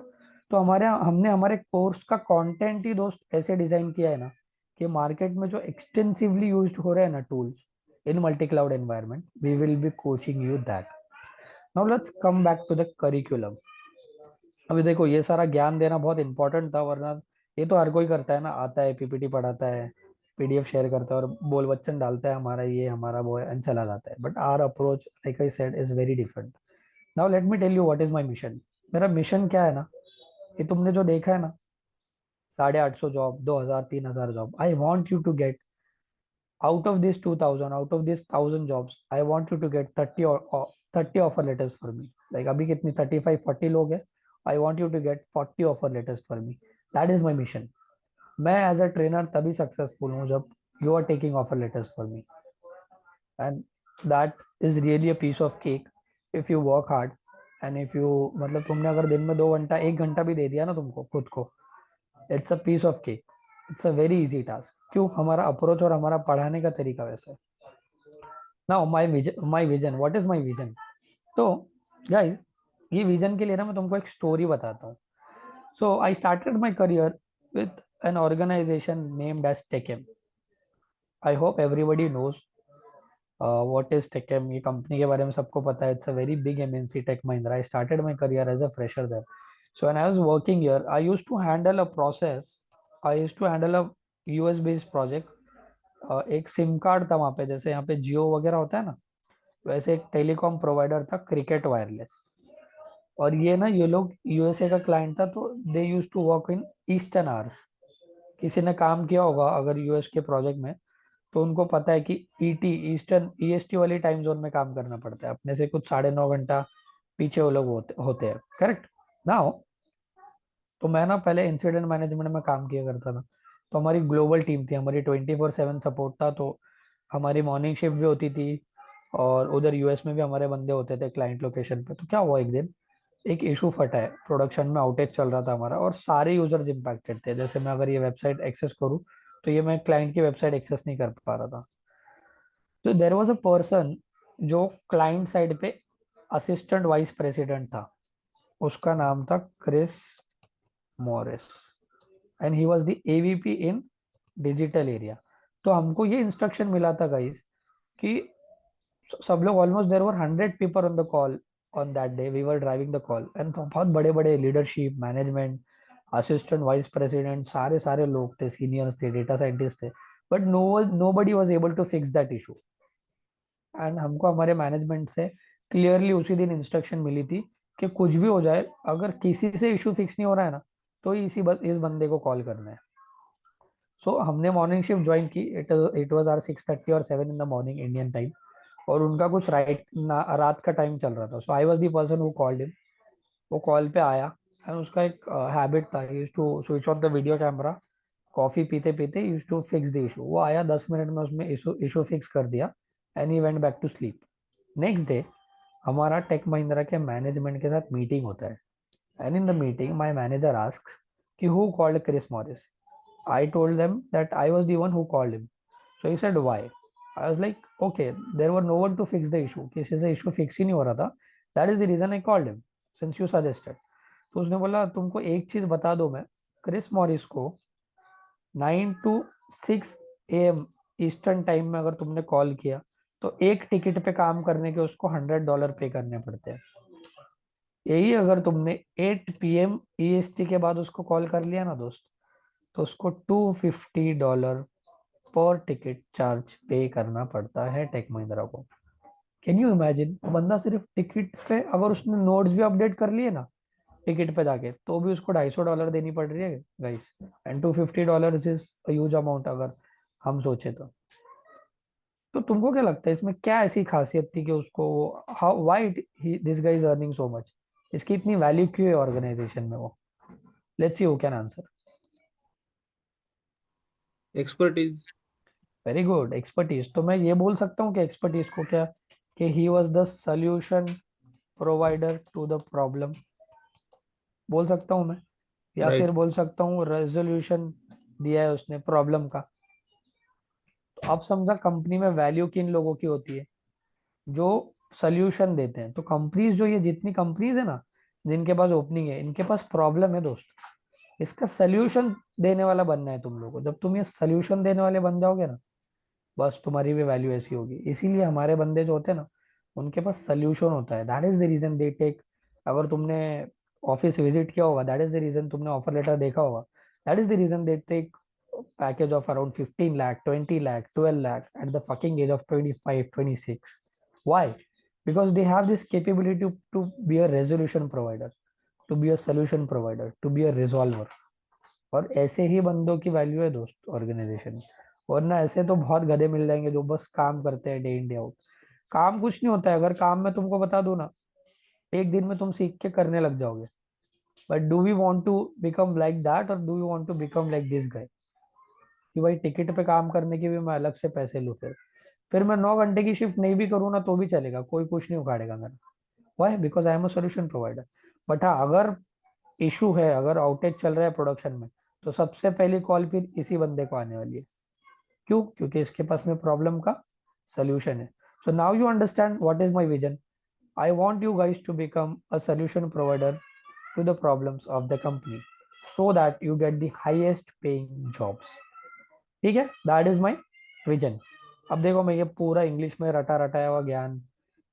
तो हमने हमारे कोर्स का कंटेंट ही दोस्त ऐसे डिजाइन किया है ना कि मार्केट में जो एक्सटेंसिवली यूज्ड हो रहे हैं ना tools in multi cloud environment, we will be coaching you that. Now let's come back to the curriculum. अभी देखो, ये सारा ज्ञान देना बहुत इंपॉर्टेंट था, वरना ये तो हर कोई करता है ना, आता है पीपीटी पढ़ाता है, पीडीएफ शेयर करता है और बोल बच्चन डालता है हमारा ये हमारा वो है एंड चला जाता है। But our approach, like I said, is very different. Now let me tell you what is my mission. मेरा मिशन क्या है ना, ये तुमने जो देखा है ना, 850 job, 2000 3000 job, I want you to get out of this 2000, out of this 1000 jobs, I want you to get 30 or 30 offer letters for me. Like अभी कितनी 35-40 लोग हैं, I want you to get 40 offer letters for me. That is my mission. मैं as a trainer तभी successful हूँ जब you are taking offer letters for me, and that is really a piece of cake if you work hard. And if you, मतलब तुमने अगर दिन में 2 घंटा 1 घंटा भी दे दिया ना तुमको खुद को, it's a piece of cake. It's a very easy task. क्यों? हमारा अप्रोच और हमारा पढ़ाने का तरीका वैसा है। Now my vision, what is my vision? तो गाइस, ये विजन के लिए ना मैं तुमको एक स्टोरी बताता हूँ। So I started my career with an organisation named as TechM. I hope everybody knows what is TechM. ये कंपनी के बारे में सबको पता है। It's a very big MNC, Tech Mahindra. I started my career as a fresher there. So when I was working here, I used to handle a process, I used to handle a US based project. एक SIM card था वहाँ पे, जैसे यहाँ पे जियो वगैरह होता है ना, वैसे एक टेलीकॉम प्रोवाइडर था, क्रिकेट वायरलेस। और ये ना, ये लोग यूएसए का क्लाइंट था, तो they use to work in eastern hours. किसी ने काम किया होगा अगर यूएस के प्रोजेक्ट में, तो उनको पता है कि ईटी, ईस्टर्न ईएसटी वाली टाइम जोन में काम करना पड़ता है। अपने से कुछ 9.5 घंटा पीछे वो लोग होते हैं, करेक्ट नाउ। तो मैं ना पहले इंसिडेंट मैनेजमेंट में काम किया करता था। तो हमारी ग्लोबल टीम थी, हमारी 24/7 सपोर्ट था। तो हमारी मॉर्निंग शिफ्ट भी होती थी और उधर यूएस में भी हमारे बंदे होते थे क्लाइंट लोकेशन पे। तो क्या हुआ, एक दिन एक इशू फटा है, प्रोडक्शन में आउटेज चल रहा था हमारा और सारे यूजर्स इंपैक्टेड थे। जैसे मैं अगर ये वेबसाइट एक्सेस करूँ तो ये मैं क्लाइंट की वेबसाइट एक्सेस नहीं कर पा रहा था। तो देर वॉज अ पर्सन जो क्लाइंट साइड पे असिस्टेंट वाइस प्रेसिडेंट था। उसका नाम था Chris Morris, and he was the AVP in digital area. तो हमको ये इंस्ट्रक्शन मिला था गाइस कि सब लोग, almost there were 100 people on the call on that day, we were driving the call, and बहुत बड़े बड़े leadership, management, assistant vice president, सारे सारे लोग थे, सीनियर्स थे, डेटा साइंटिस्ट थे। But nobody was able to fix that issue. एंड हमको हमारे मैनेजमेंट से क्लियरली उसी दिन इंस्ट्रक्शन मिली थी कि कुछ भी हो जाए, अगर किसी से इशू फिक्स नहीं हो रहा है ना, तो इस बंदे को कॉल करना है। सो हमने मॉर्निंग शिफ्ट ज्वाइन की। इट वाज आर 6:30 और 7 in the morning Indian time, और उनका कुछ रात का टाइम चल रहा था। So I was the person who called him. वो कॉल पे आया, एंड उसका एक हैबिट था, used to switch on the video camera, coffee पीते पीते used to fix the issue. वो आया, 10 मिनट में उसमें इशू फिक्स कर दिया, and he went back to sleep. Next day हमारा टेक महिंद्रा के मैनेजमेंट के साथ मीटिंग होता है, and in the meeting my manager asks कि who called Chris Morris. I told them that I was the one who called him. So he said, why? I was like, okay, there were no one to fix the issue. किसी से issue fix ही नहीं हो रहा था. That is the reason I called him, since you suggested. तो उसने बोला, तुमको एक चीज बता दो, मैं क्रिस मॉरिस को 9 to 6 AM ईस्टर्न टाइम में अगर तुमने कॉल किया, तो एक टिकट पे काम करने के उसको $100 पे करने पड़ते हैं। यही अगर तुमने 8 PM EST के बाद उसको कॉल कर लिया ना दोस्त, तो उसको $250 पर टिकट चार्ज पे करना पड़ता है टेक महिंद्रा को। Can you imagine? बंदा सिर्फ टिकट पे, अगर उसने नोट्स भी अपडेट कर लिए ना टिकट पे जाके, तो भी उसको $250 देनी पड़ रही है guys. And $250 is huge amount अगर हम सोचे तो तुमको क्या लगता है इसमें क्या ऐसी खासियत थी कि उसको, how why this guys is earning so much? इसकी इतनी वैल्यू क्यों है ऑर्गेनाइजेशन में? वो let's see who can answer. expertise. Very good, expertise. तो मैं ये बोल सकता हूँ कि एक्सपर्टीज को क्या, कि he was the solution provider to the problem, बोल सकता हूँ मैं, या Right. फिर बोल सकता हूँ रेजोल्यूशन दिया है उसने प्रॉब्लम का। तो अब समझा कंपनी में वैल्यू किन लोगों की होती है। जो सोल्यूशन देते हैं। तो कंपनीज जो ये जितनी कंपनीज है ना जिनके पास ओपनिंग है, इनके पास प्रॉब्लम है दोस्त, इसका सोल्यूशन देने वाला बनना है तुम लोगों को। जब तुम ये सोल्यूशन देने वाले बन जाओगे ना, बस तुम्हारी भी वैल्यू ऐसी होगी। इसीलिए हमारे बंदे जो होते हैं ना, उनके पास सोल्यूशन होता है। That is the reason they take. अगर तुमने ऑफिस विजिट किया होगा, दैट इज द रीजन तुमने ऑफर लेटर देखा होगा, that is the reason they take package of around 15 lakh, 20 lakh, 12 lakh at the fucking age of 25, 26. Why? Because they have this capability to be a resolution provider, to be a solution provider, to be a resolver. और ऐसे ही बंदों की value है दोस्त organisation में। वरना ऐसे तो बहुत गधे मिल जाएंगे जो बस काम करते हैं डे इन डे आउट। काम कुछ नहीं होता है। अगर काम मैं तुमको बता दूं ना, एक दिन में तुम सीख के करने लग जाओगे। But do we want to become like that, और do you want to become like this guy कि भाई टिकट पे काम करने के भी मैं अलग से पैसे लूं? फिर मैं 9 घंटे की शिफ्ट नहीं भी करूँ ना तो भी चलेगा, कोई कुछ नहीं उखाड़ेगा मेरा। Why? Because I am a solution provider. But हाँ, अगर इशू है, अगर आउटेज चल रहा है प्रोडक्शन में, तो सबसे पहली कॉल फिर इसी बंदे को आने वाली है। क्यों? क्योंकि इसके पास में प्रॉब्लम का सोल्यूशन है। So now you understand what is my vision. I want you guys to become a solution provider to the problems of the company, so that you get the highest paying jobs. ठीक है, that is my vision. अब देखो, मैं ये पूरा English में रटा रटाया हुआ ज्ञान,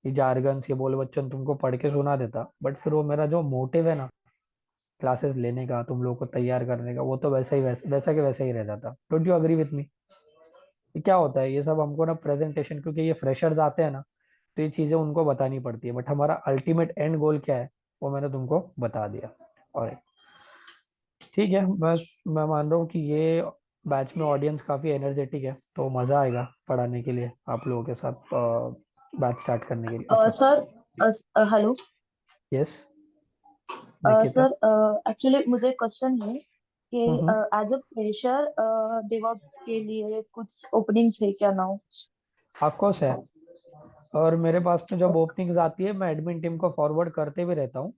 ये जार्गन्स, ये बोल बच्चन तुमको पढ़ के सुना देता, बट फिर वो मेरा जो मोटिव है ना क्लासेस लेने का, तुम लोगों को तैयार करने का, वो तो वैसा ही वैसा के वैसा ही रह जाता। Don't you agree with me? क्या होता है ये सब हमको ना प्रेजेंटेशन, क्योंकि ये फ्रेशर्स आते हैं ना, तो ये चीजें उनको बतानी पड़ती है। बट हमारा अल्टीमेट एंड गोल क्या है, वो मैंने तुमको बता दिया। और ठीक है, बस मैं मान रहा हूँ कि ये बैच में ऑडियंस काफ़ी एनर्जेटिक है, तो मज़ा आएगा पढ़ाने के लिए आप लोगों के साथ, बैच स्टार्ट करने के लिए। Okay, sir hello yes Nikita. Sir, actually मुझे क्वेश्चन है कि हम्म, एज अ फ्रेशर डेवऑप्स के लिए कुछ ओपनिंग्स है क्या नाउ? ऑफ कोर्स है। और मेरे पास में जब ओपनिंग्स आती है, मैं एडमिन टीम को फॉरवर्ड करते भी रहता हूँ।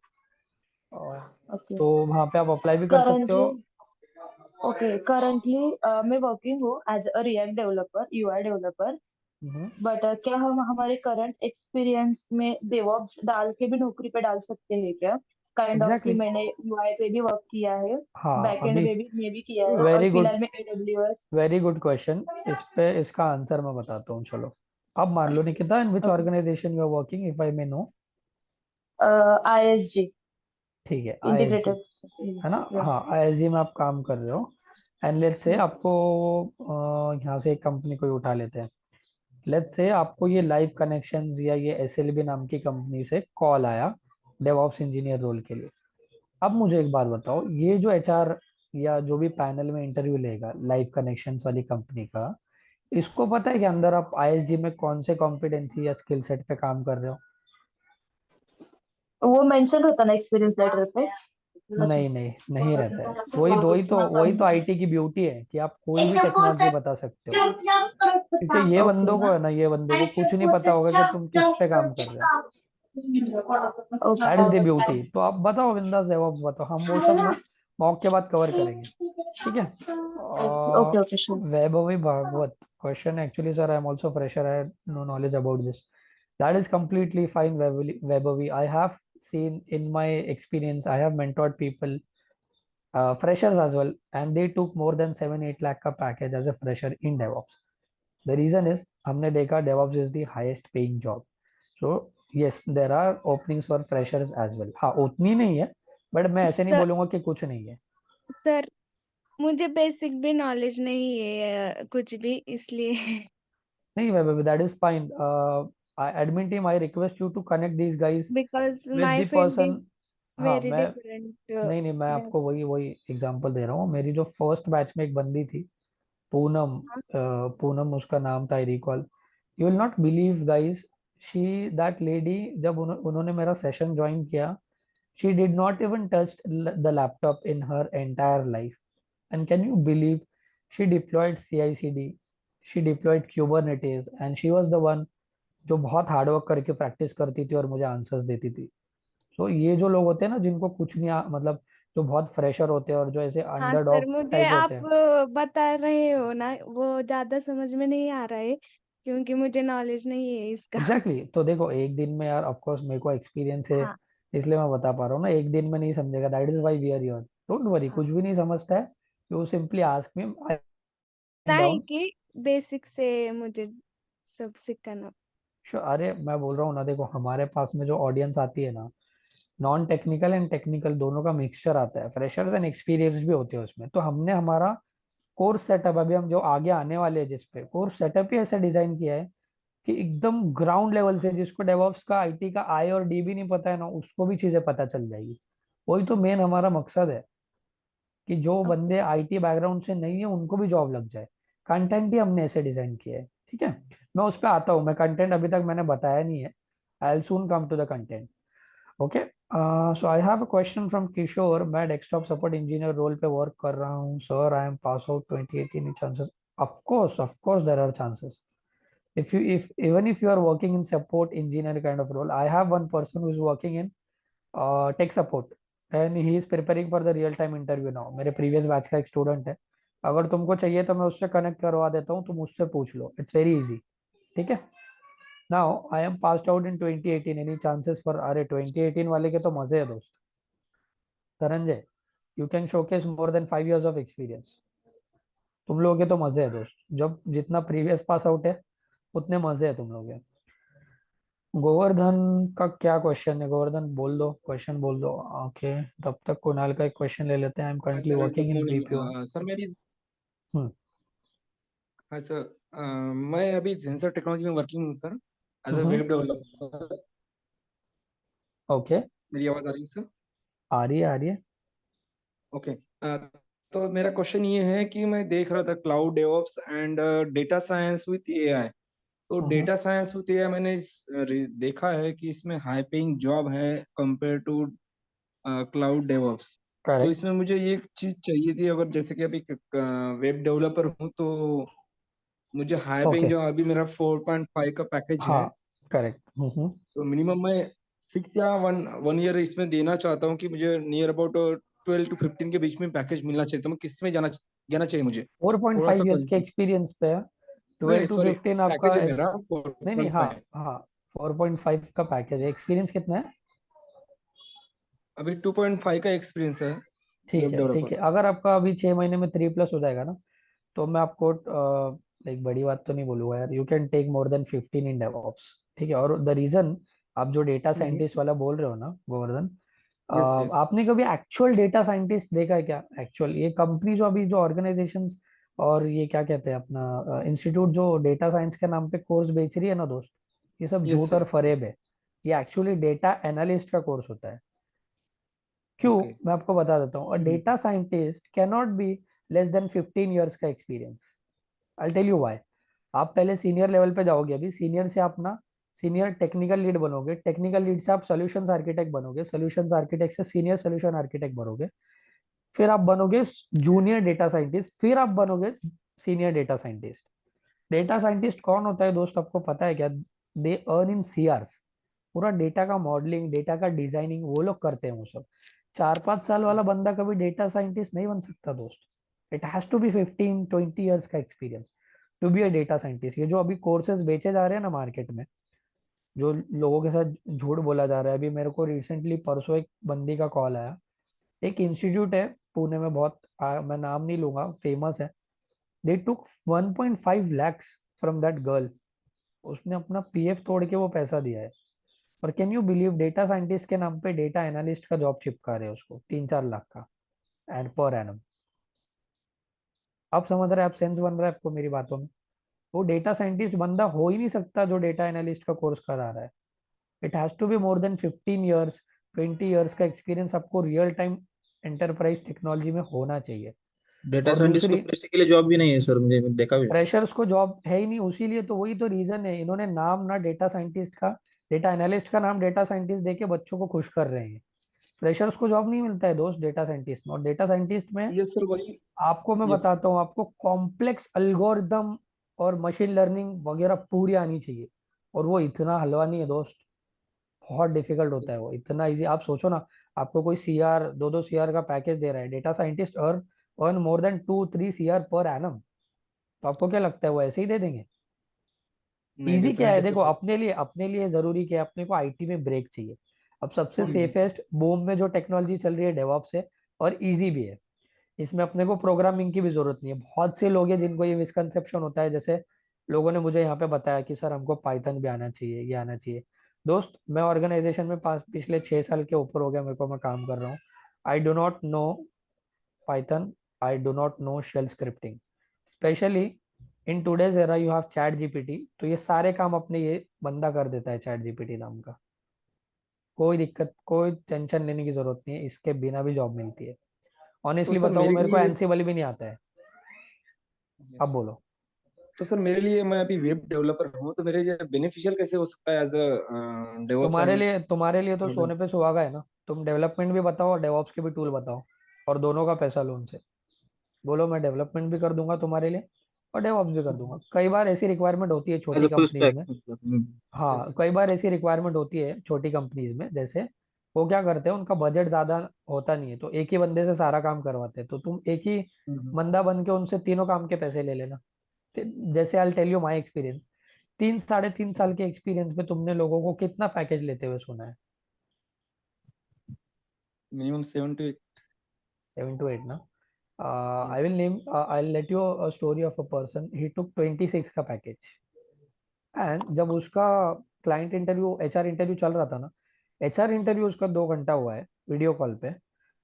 और ओके। तो वहाँ पे आप अप्लाई भी कर सकते हो। करंटली करंटली मैं वर्किंग हूँ as a React developer, UI developer. Hmm, but क्या हम हमारे करंट एक्सपीरियंस में डेवऑप्स डाल के भी नौकरी पे डाल सकते हैं क्या? काइंड ऑफ कि एग्जैक्टली। मैंने यूआई पे भी वर्क किया है, हाँ, बैकएंड अभी में भी किया है, और वेरी गुड, फिलहाल में एडब्ल्यूएस। Very good question. इस पे इसका आंसर मैं बताता हूँ, चलो। अब मान लो Nikita, in which okay. Organisation you are working, if I may know? ISG, ठीक है, आईएसजी, इंटीग्रेटेड। है ना? या हाँ, आईएसजी में आप काम कर रहे हो। एंड लेट्स से आपको यहाँ से एक कंपनी को ही उठा लेते हैं। लेट्स से आपको ये लाइव कनेक्शंस या ये एसएलबी नाम की कंपनी से कॉल आया डेवऑप्स इंजीनियर रोल के लिए। अब मुझे एक बात बताओ, ये जो एचआर या जो भी पैनल में इंटरव्यू लेगा लाइव कनेक्शंस वाली कंपनी का, इसको पता है कि अंदर आप आईएसजी में कौन से कॉम्पिटेंसी या स्किल सेट पे काम कर रहे हो? वो मेंशन होता ना एक्सपीरियंस लेटर पे? नहीं नहीं, नहीं रहता है। वही तो आईटी की ब्यूटी है कि आप कोई भी टेक्नोलॉजी बता सकते हो। क्योंकि ये ओके। बंदों को है ना, ये बंदों को कुछ नहीं पता होगा कि तुम किस पे काम कर रहे हो। That is the okay. Beauty. तो आप बताओ बिंदास, डेवऑप्स बताओ, हम वो सब ना मॉक के बाद कवर करेंगे। ठीक है। Okay okay sure. Vaibhavi Bhagwat question, actually sir I am also fresher, I no knowledge about this. That is completely fine, Vaibhavi. I have seen in my experience, I have mentored people, freshers as well, and they took more than 7-8 lakh का package as a fresher in DevOps. The reason is हमने देखा DevOps is the highest paying job. So yes, there are openings for freshers as well. हाँ, उतनी नहीं है, but मैं ऐसे नहीं सर बोलूंगा कि कुछ नहीं है। सर मुझे बेसिक भी नॉलेज नहीं है कुछ भी, इसलिए नहीं Vaibhavi, that is fine. Admin team, I request you to connect these guys because with my the field person. Is हाँ, वेरी मैं डिफरेंट। नहीं नहीं, मैं आपको वही वही एग्जांपल दे रहा हूँ। मेरी जो फर्स्ट बैच में एक बंदी थी, पूनम, पूनम उसका नाम था, I recall. You will not believe guys, she, that lady, जब उन्होंने मेरा सेशन ज्वाइन किया, she did not even touch the laptop in her entire life. And can you believe, she deployed CI/CD, she deployed Kubernetes, and she was the one जो बहुत hard work करके practice करती थी और मुझे आंसर्स देती थी। सो ये जो लोग होते हैं ना, जिनको कुछ नहीं मतलब जो बहुत फ्रेशर होते हैं और जो ऐसे हाँ सर, अंडरडॉग मुझे टाइप होते आप हैं। बता रहे हो ना, वो ज्यादा समझ में नहीं आ रहा है। क्योंकि मुझे नॉलेज नहीं है इसका। एग्जैक्टली तो देखो एक दिन में यार ऑफ कोर्स मेरे को एक्सपीरियंस है, हाँ इसलिए मैं बता पा रहा हूँ ना, एक दिन में नहीं समझेगा, that is why we are here. Don't worry, हाँ कुछ भी नहीं समझता है, you simply ask me, I पता एम है डाउन। कि बेसिक से मुझे सब सीखना। अरे मैं बोल रहा हूँ ना, देखो हमारे पास में जो ऑडियंस आती है ना, नॉन टेक्निकल एंड टेक्निकल दोनों का मिक्सचर आता है, फ्रेशर्स एंड एक्सपीरियंस भी होते हैं उसमें। तो हमने हमारा कोर्स सेटअप, अभी हम जो आगे आने वाले हैं जिस पे कोर्स सेटअप ही ऐसा डिजाइन किया है कि एकदम ग्राउंड लेवल से, जिसको डेवऑप्स का आईटी का आई और डी भी नहीं पता है ना, उसको भी चीजें पता चल जाएगी। वही तो मेन हमारा मकसद है कि जो बंदे आईटी बैकग्राउंड से नहीं है उनको भी जॉब लग जाए। कंटेंट ही हमने ऐसे डिजाइन किया है, ठीक है। मैं उस पर आता हूँ, मैं कंटेंट अभी तक मैंने बताया नहीं है, I will soon come to the content. Okay, so I have a question from Kishore. मैं डेस्कटॉप सपोर्ट इंजीनियर रोल पे वर्क कर रहा हूँ sir, I am pass out 2018, chances? Of course there are chances. if even if you are working in support engineer kind of role, I have one person who is working in tech support and he is preparing for the real time interview now। मेरे previous batch का एक student है, अगर तुमको चाहिए तो मैं उससे कनेक्ट करवा देता हूँ, तुम उससे पूछ लो, इट्स वेरी इजी, ठीक है। Now I am passed out in 2018, any chances for? अरे 2018 वाले के तो मजे है दोस्त, Dhananjay, you can showcase more than 5 years of experience. तुम लोगों के तो मजे है दोस्त, जब जितना प्रीवियस पास आउट है उतने मजे है तुम लोग के। गोवर्धन का क्या क्वेश्चन है? गोवर्धन बोल दो, क्वेश्चन बोल दो। ओके, तब तक कुणाल का एक क्वेश्चन ले लेते हैं। आई एम हाँ currently sir, good working in BPO. Morning sir. मेरी हम्म, हाँ सर, मैं अभी जेंसर टेक्नोलॉजी में वर्किंग हूँ sir, as a hmm, web developer. Okay, मेरी आवाज़ आ रही है सर? आ रही है, आ रही है। ओके। तो मेरा क्वेश्चन ये है कि मैं देख रहा था cloud DevOps and data science with AI. तो हम्म, डेटा साइंस विथ एआई मैंने देखा है कि इसमें हाई पेइंग जॉब है कंपेयर टू क्लाउड डेवऑप्स। तो करेक्ट, इसमें मुझे ये चीज चाहिए थी, अगर जैसे कि अभी वेब डेवलपर हूँ तो मुझे हाई पेइंग ओके, जो अभी मेरा 4.5 का पैकेज हाँ, है, करेक्ट, तो मिनिमम मैं 6 या वन वन ईयर इसमें देना चाहता हूँ कि मुझे नियर अबाउट 12 to 15 के बीच में पैकेज मिलना चाहिए। तो मैं किस में जाना चाहिए मुझे? थोड़ा सा 4.5 years के कंफ्यूज। एक्सपीरियंस पे है, नहीं 12 to 15 पैकेज आपका है मेरा नहीं नहीं, हाँ 4.5। हाँ, 4.5 का पैकेज है। एक्सपीरियंस कितना है? अभी 2.5 का एक्सपीरियंस है ठीक वेब है, ठीक डेवलपर। है। अगर आपका अभी 6 महीने में 3+ हो जाएगा ना, तो मैं आपको एक बड़ी बात तो नहीं बोलूंगा यार, you can take more than 15 in DevOps, ठीक है। और द रीजन, आप जो डेटा साइंटिस्ट वाला बोल रहे हो ना गोवर्धन, यस यस। आपने कभी एक्चुअल डेटा साइंटिस्ट देखा है क्या? एक्चुअल ये कंपनी जो अभी जो ऑर्गेनाइजेशंस और ये क्या कहते हैं अपना इंस्टीट्यूट जो डेटा साइंस के नाम पे कोर्स बेच रही है ना दोस्त, ये सब यस झूठ और सर। फरेब है। ये एक्चुअली डेटा एनालिस्ट का कोर्स होता है। क्यों? ओके। मैं आपको बता देता हूँ। Data scientist can not be less than 15 years का experience. I tell you why. आप पहले सीनियर लेवल पे जाओगे, अभी सीनियर से आप ना सीनियर टेक्निकल लीड बनोगे, टेक्निकल लीड से आप सोल्यूशंस आर्किटेक्ट बनोगे, सोल्यूशंस आर्किटेक्ट से सीनियर सोल्यूशन आर्किटेक्ट बनोगे, फिर आप बनोगे जूनियर डेटा साइंटिस्ट, फिर आप बनोगे senior data scientist. Data scientist कौन होता है दोस्त, आपको पता है क्या? They earn in CRs. पूरा डेटा का मॉडलिंग, डेटा का डिजाइनिंग वो लोग करते हैं वो सब। 4-5 साल वाला बंदा कभी डेटा साइंटिस्ट नहीं बन सकता दोस्त। It has to be 15-20 years का experience to be a data scientist. ये जो अभी कोर्सेज बेचे जा रहे हैं ना मार्केट में, जो लोगों के साथ झूठ बोला जा रहा है, अभी मेरे को रिसेंटली परसों एक बंदी का कॉल आया। एक इंस्टीट्यूट है पुणे में, बहुत मैं नाम नहीं लूंगा, फेमस है। दे टुक 1.5 lakhs फ्रॉम दैट गर्ल। उसने अपना पीएफ तोड़ के वो पैसा दिया है। और can you believe, data scientist के नाम पे डेटा एनालिस्ट का जॉब चिपका रहे हैं उसको 3-4 लाख का एंड पर एनम। आप समझ रहे हैं? आप सेंस बन रहा है आपको मेरी बातों में? वो डेटा साइंटिस्ट बंदा हो ही नहीं सकता जो डेटा एनालिस्ट का कोर्स करा रहा है। It has to be more than 15 years, 20 years का एक्सपीरियंस आपको रियल टाइम एंटरप्राइज टेक्नोलॉजी में होना चाहिए। डेटा और साइंटिस्ट को दूसरी, प्रेक्टिकली जॉब भी नहीं है सर, मुझे देखा भी। फ्रेशर्स को जॉब है ही नहीं, उसीलिए तो, वही तो रीजन है, इन्होंने नाम ना डेटा साइंटिस्ट का, डेटा एनालिस्ट का नाम डेटा साइंटिस्ट देके बच्चों को खुश कर रहे हैं। फ्रेशर्स को जॉब नहीं मिलता है दोस्त डेटा साइंटिस्ट में। और डेटा साइंटिस्ट में यस सर, वही। आपको मैं यस बताता यस। हूँ, आपको कॉम्प्लेक्स अल्गोरिदम और मशीन लर्निंग वगैरह पूरी आनी चाहिए। और वो इतना हलवा नहीं है दोस्त, बहुत डिफिकल्ट होता है वो, इतना इजी। आप सोचो ना, आपको कोई सीआर 2-2 CR का पैकेज दे रहा है, data scientist earn earn more than 2-3 CR per annum. तो आपको क्या लगता है वो ऐसे ही दे देंगे? नहीं इजी क्या डिफरेंट है, कैसे देखो होगा? अपने लिए जरूरी क्या है, अपने को आईटी में ब्रेक चाहिए। अब सबसे हम्म, सेफेस्ट बूम में जो टेक्नोलॉजी चल रही है डेवऑप्स है, और इजी भी है। इसमें अपने को प्रोग्रामिंग की भी जरूरत नहीं है। बहुत से लोग हैं जिनको ये मिसकंसेप्शन होता है, जैसे लोगों ने मुझे यहाँ पे बताया कि सर हमको पाइथन भी आना चाहिए, ये आना चाहिए। दोस्त, मैं ऑर्गेनाइजेशन में पिछले 6 साल के ऊपर हो गया मेरे को, मैं काम कर रहा हूँ। I do not know Python, I do not know shell scripting. Specially in today's era you have chat GPT, तो ये सारे काम अपने ये बंदा कर देता है, चैट जीपीटी नाम का। कोई दिक्कत, कोई टेंशन लेने की जरूरत नहीं है, इसके बिना भी जॉब मिलती है। तो ऑनेस्टली सर बताओ, मेरे मेरे को लिए एनसीबल भी नहीं आता है। अब yes. बोलो। तो सर मेरे लिए, मैं अभी वेब डेवलपर हूँ, तो मेरे लिए बेनिफिशियल कैसे हो सकता है एज अ डेवऑप्स एंड तुम्हारे लिए तो सोने पे सुहागा है ना। तुम डेवलपमेंट भी बताओ और डेवऑप्स के भी टूल बताओ, और दोनों का पैसा लो उनसे। बोलो मैं डेवलपमेंट भी कर दूंगा तुम्हारे लिए, और डेवऑप्स भी कर दूंगा। कई बार ऐसी रिक्वायरमेंट होती है एज छोटी अ फुल कंपनीज स्टैक में। मतलब हाँ, कई बार ऐसी रिक्वायरमेंट होती है छोटी कंपनीज में, जैसे वो क्या करते हैं, उनका बजट ज्यादा होता नहीं है, तो एक ही बंदे से सारा काम करवाते हैं। तो तुम एक ही बंदा बन के उनसे तीनों काम के पैसे ले लेना। जैसे I tell you my experience, 3 साढ़े 3 साल के एक्सपीरियंस में तुमने लोगों को कितना पैकेज लेते हुए सुना है? Minimum 7 to 8। 7 to 8 ना। I yes. Will name, I let you a story of a person, he took 26 का पैकेज। एंड जब उसका क्लाइंट इंटरव्यू, एचआर इंटरव्यू चल रहा था ना, एचआर इंटरव्यू उसका 2 घंटा हुआ है वीडियो कॉल पे,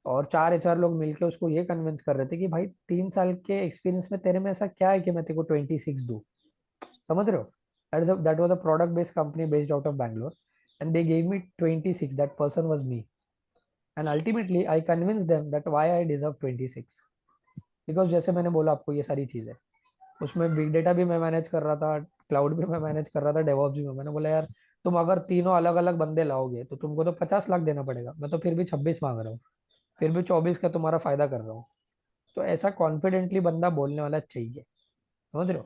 और 4 एचआर लोग मिलके उसको ये कन्विंस कर रहे थे कि भाई 3 साल के एक्सपीरियंस में तेरे में ऐसा क्या है कि मैं तेरे को 26 दूं। समझ रहे हो? That was a product based company based out of Bangalore, and they gave me 26। That person was me, and ultimately I convince them that why I deserve 26। Because जैसे मैंने बोला आपको, ये सारी चीजें उसमें बिग डेटा भी मैं मैनेज कर रहा था, क्लाउड भी मैं मैनेज कर रहा था, डेवऑप्स भी। मैंने बोला यार, तुम अगर तीनों अलग अलग बंदे लाओगे तो तुमको तो 50 लाख देना पड़ेगा, मैं तो फिर भी 26 मांग रहा हूँ, फिर भी 24 का तुम्हारा फायदा कर रहा हूँ। तो ऐसा कॉन्फिडेंटली बंदा बोलने वाला चाहिए। समझ रहे हो?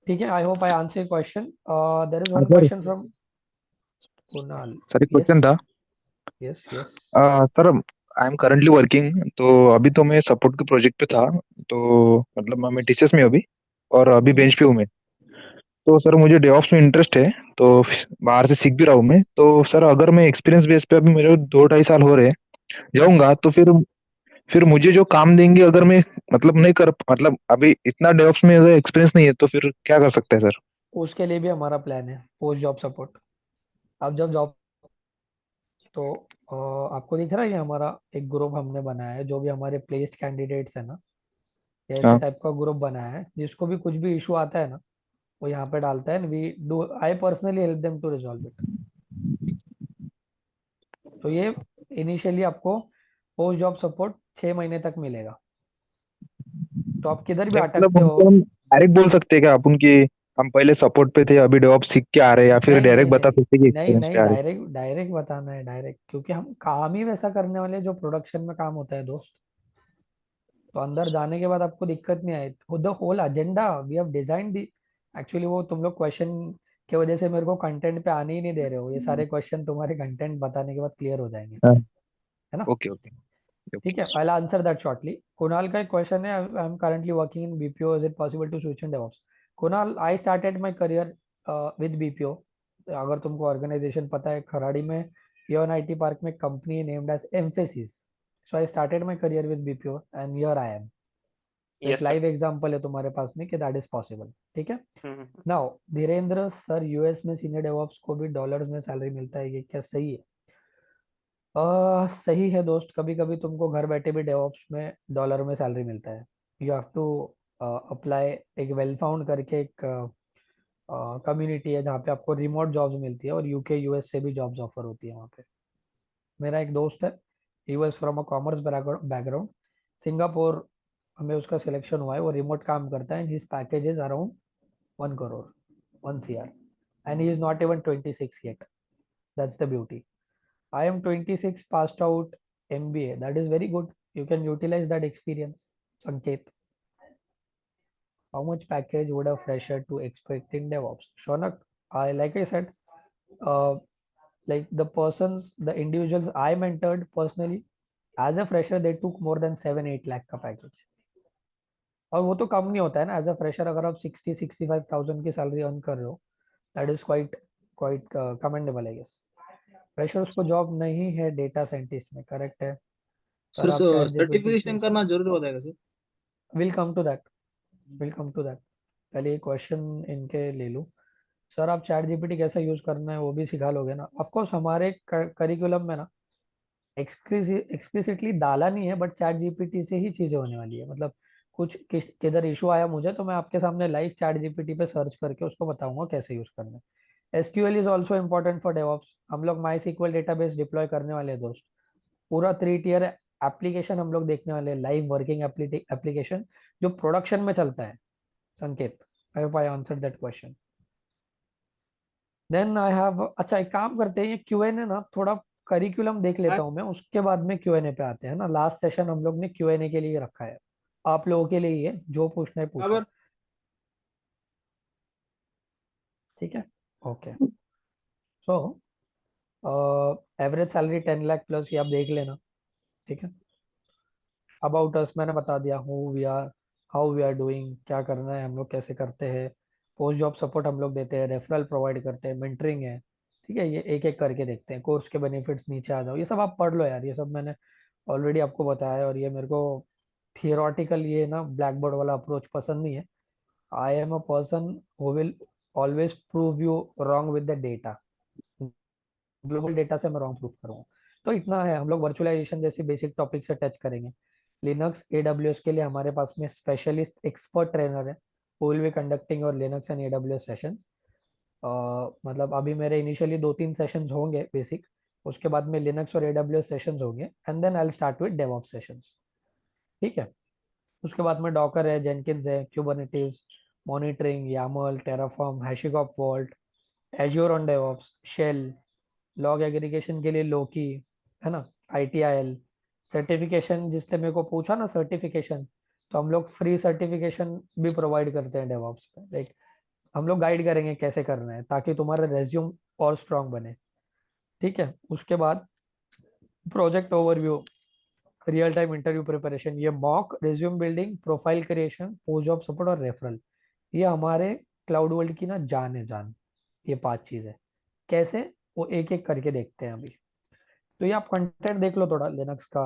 ठीक है, I hope I answer your question. There is हाँ one sir, question from Kunal. Sir एक यस, क्वेश्चन था। Yes, yes. Sir I am currently working, तो अभी तो मैं सपोर्ट के प्रोजेक्ट पे था, तो मतलब मैं टीचर्स में हूँ अभी, और अभी बेंच पे हूँ मैं। तो सर मुझे डेवऑप्स में इंटरेस्ट है, तो बाहर से सीख भी रहा हूँ मैं। तो सर अगर मैं एक्सपीरियंस बेस पे, अभी मेरे 2 ढाई साल हो रहे हैं जाऊंगा, तो फिर मुझे जो काम देंगे, अगर मैं मतलब नहीं कर, मतलब अभी इतना डेवऑप्स में एक्सपीरियंस नहीं है, तो फिर क्या कर सकते हैं सर? उसके लिए भी हमारा प्लान है, पोस्ट जॉब सपोर्ट। अब जब जॉब, तो आपको दिख रहा है, ये हमारा एक ग्रुप हमने बनाया है, जो भी हमारे प्लेस्ड कैंडिडेट्स है ना, ये ऐसे हाँ। टाइप का ग्रुप बनाया है। जिसको भी कुछ भी इशू आता है ना, वो यहाँ पे डालता है, we do, I personally help them to resolve it. तो ये इनिशियली आपको पोस्ट जॉब सपोर्ट 6 महीने तक मिलेगा। तो आप किधर भी नहीं मतलब अटकते हो। उनको हम डायरेक्ट बोल सकते हैं क्या अपन की, हम पहले सपोर्ट पे थे, अभी डेवऑप्स सीख के आ रहे हैं, या फिर नहीं, नहीं, डायरेक्ट बता नहीं, सकते हैं कि नहीं, एक्सपीरियंस पे नहीं, आ रहे हैं? डायरेक्ट डायरेक्ट बताना है, डायरेक्ट, क्योंकि हम काम ही वैसा करने वाले हैं जो प्रोडक्शन में काम होता है दोस्त। तो अंदर जाने के बाद आपको दिक्कत नहीं आए। The whole agenda we have design दी। एक्चुअली वो तुम लोग क्वेश्चन की वजह से मेरे को कंटेंट पे आने ही नहीं दे रहे हो। ये सारे क्वेश्चन तुम्हारे कंटेंट बताने के बाद क्लियर हो जाएंगे, हाँ, है ना? ओके ओके ठीक ओके। है, I will answer that shortly. Kunal का एक क्वेश्चन है, I am currently working in BPO, is it possible to switch in DevOps? Kunal, I started my career with BPO. अगर तुमको ऑर्गेनाइजेशन पता है, खराड़ी में योन आईटी पार्क में company named as Mphasis. So I started my career with BPO and here I am. तो एक yes sir. Live example है तुम्हारे पास में कि दैट इज पॉसिबल। ठीक है। नाउ धीरेन्द्र सर, यूएस में सीनियर डेवऑप्स को भी डॉलर्स में सैलरी मिलता है, ये क्या सही है? सही है दोस्त, कभी कभी तुमको घर बैठे भी डेवऑप्स में डॉलर में सैलरी मिलता है। You have to apply. एक वेल फाउंड करके एक कम्युनिटी है जहाँ पे आपको रिमोट जॉब्स मिलती है, और यूके यूएस से भी जॉब्स ऑफर होती है वहाँ पे। मेरा एक दोस्त है, he was from a commerce background, Singapore में उसका सिलेक्शन हुआ है, वो रिमोट काम करता है, his package is around 1 crore, 1 CR, and he is not even 26 yet. That's the beauty. I am 26, passed out MBA. That is very good. You can utilize that experience. Sanket, how much package would a fresher to expect in DevOps? Shonak, like I said, uh, like the individuals I mentored personally, as a fresher, they took more than 7-8 lakh ka package. और वो तो कम नहीं होता है ना, as a fresher अगर आप 60-65,000 की सैलरी अर्न कर रहे हो, that is quite quite commendable I guess. Freshers को जॉब नहीं है डेटा साइंटिस्ट में, करेक्ट है सर। आप चैट जीपीटी सर्टिफिकेशन करना जरूरी होता है sir? Will come to that, will come to that. पहले ये क्वेश्चन इनके ले लूँ। सर आप चैट जीपीटी कैसे यूज करना है वो भी सिखा लोगे ना? ऑफ कोर्स हमारे करिकुलम में ना एक्सप्लिसिटली डाला नहीं है, बट चैट जीपीटी से ही चीजें होने वाली है। मतलब कुछ किधर इशू आया मुझे, तो मैं आपके सामने लाइव चैट जीपीटी पे सर्च करके उसको बताऊंगा कैसे यूज करना है। SQL is also important for DevOps. हम लोग माई सीक्वल डेटाबेस डिप्लॉय करने वाले हैं दोस्त। पूरा 3 टियर एप्लीकेशन हम लोग देखने वाले हैं, लाइव वर्किंग एप्लीकेशन जो प्रोडक्शन में चलता है। Sanket, I hope I answered that question. Then I have, अच्छा एक काम करते हैं, ये क्यूएन है ना, थोड़ा करिकुलम देख लेता हूँ मैं, उसके बाद में क्यूएनए पे आते हैं ना। लास्ट सेशन हम लोग ने क्यूएनए के लिए रखा है, आप लोगों के लिए ही है, जो पूछना है पूछो। बराबर। ठीक है, okay. So average salary 10 lakh plus, ये आप देख लेना। ठीक है, अबाउट अस मैंने बता दिया, who we are, how we are doing, क्या करना है हम लोग, कैसे करते हैं। पोस्ट जॉब सपोर्ट हम लोग देते हैं, रेफरल प्रोवाइड करते हैं, मेंटरिंग है। ठीक है, ये एक एक करके देखते हैं। कोर्स के बेनिफिट्स नीचे आ जाओ, ये सब आप पढ़ लो यार, ये सब मैंने ऑलरेडी आपको बताया है। और ये मेरे को थियोरटिकल ये ना ब्लैक बोर्ड वाला अप्रोच पसंद नहीं है। I am a person who will always prove you wrong with the data. Global data से मैं रॉन्ग प्रूफ करूँगा। तो इतना है, हम लोग वर्चुअलाइजेशन जैसे बेसिक टॉपिक से टच करेंगे। लिनक्स AWS के लिए हमारे पास में स्पेशलिस्ट एक्सपर्ट ट्रेनर है, हु विल बी कंडक्टिंग और लिनक्स एंड AWS सेशंस। मतलब अभी मेरे इनिशियली 2-3 सेशंस होंगे बेसिक, उसके बाद में लिनक्स और AWS सेशंस होंगे, and then I will start with DevOps sessions. ठीक है, उसके बाद में डॉकर है, जेनकिंस है, Kubernetes, monitoring, YAML, Terraform, HashiCorp vault, Azure on DevOps, shell, log aggregation के लिए लोकी, है ना, ITIL सर्टिफिकेशन। जिसने मेरे को पूछा ना सर्टिफिकेशन, तो हम लोग फ्री सर्टिफिकेशन भी प्रोवाइड करते हैं डेवऑप्स पे। लाइक हम लोग गाइड करेंगे कैसे करना है, ताकि तुम्हारा रेज्यूम और स्ट्रांग बने। ठीक है, उसके बाद project overview, real time interview preparation, ये mock resume building, profile creation, post job support और रेफरल, ये हमारे क्लाउड वर्ल्ड की ना जान है जान। ये 5 चीज है, कैसे वो एक एक करके देखते हैं अभी। तो ये आप कंटेंट देख लो थोड़ा लिनक्स का,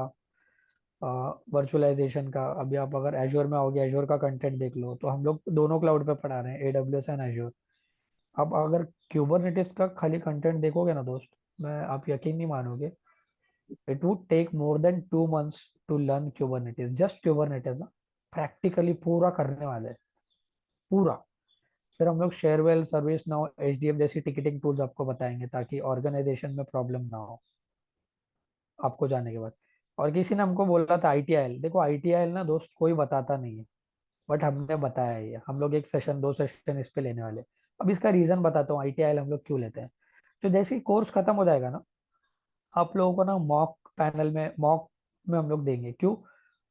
वर्चुअलाइजेशन का। अभी आप अगर एज्योर में आओगे, एज्योर का कंटेंट देख लो। तो हम लोग दोनों क्लाउड पे पढ़ा रहे हैं, AWS एंड एज्योर। अब अगर क्यूबरनेटिस का खाली कंटेंट देखोगे ना दोस्त, मैं आप यकीन नहीं मानोगे, it would take more than 2 months to learn Kubernetes, just Kubernetes. Practically पूरा करने वाले हैं, पूरा। फिर हम लोग शेयरवेल, सर्विस नाउ, HDF जैसी टिकटिंग टूल्स आपको बताएंगे, ताकि ऑर्गेनाइजेशन में प्रॉब्लम ना हो आपको जाने के बाद। और किसी ने हमको बोला था ITIL, देखो ITIL ना दोस्त कोई बताता नहीं है, बट हमने बताया है ये। हम लोग एक सेशन 2 सेशन इस पे लेने वाले। अब इसका रीजन बताता हूँ ITIL हम लोग क्यों लेते हैं। तो जैसे ही कोर्स खत्म हो जाएगा ना, आप लोगों को ना मॉक पैनल में, मॉक में हम लोग देंगे। क्यों?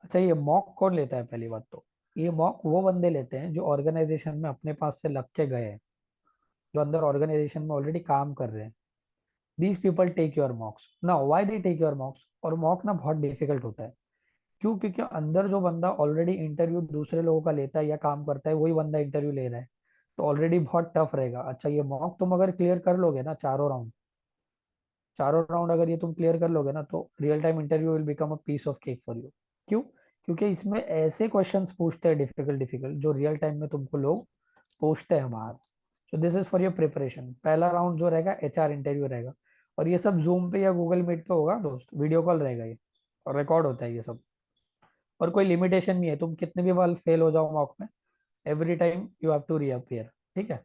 अच्छा, ये मॉक कौन लेता है? पहली बात तो ये मॉक वो बंदे लेते हैं जो ऑर्गेनाइजेशन में अपने पास से लग के गए हैं, जो अंदर ऑर्गेनाइजेशन में ऑलरेडी काम कर रहे हैं। These people take your mocks. Now why they take your mocks? और मॉक ना बहुत डिफिकल्ट होता है। क्यों? क्योंकि अंदर जो बंदा ऑलरेडी इंटरव्यू दूसरे लोगों का लेता है या काम करता है, वही बंदा इंटरव्यू ले रहा है, तो ऑलरेडी बहुत टफ रहेगा। अच्छा, ये मॉक तुम अगर क्लियर कर लोगे ना, चारों राउंड अगर ये तुम क्लियर कर लोगे ना, तो real time interview will become a piece of cake for you. क्यों? क्योंकि इसमें ऐसे क्वेश्चंस पूछते हैं डिफिकल्ट डिफिकल्ट, जो रियल टाइम में तुमको लोग पूछते हैं बाहर। So this is for your preparation. पहला राउंड जो रहेगा HR इंटरव्यू रहेगा, और ये सब जूम पे या गूगल मीट पे होगा दोस्त, वीडियो कॉल रहेगा ये, और रिकॉर्ड होता है ये सब। और कोई लिमिटेशन नहीं है, तुम कितने भी बार फेल हो जाओ मॉक में, every time you have to reappear. ठीक है,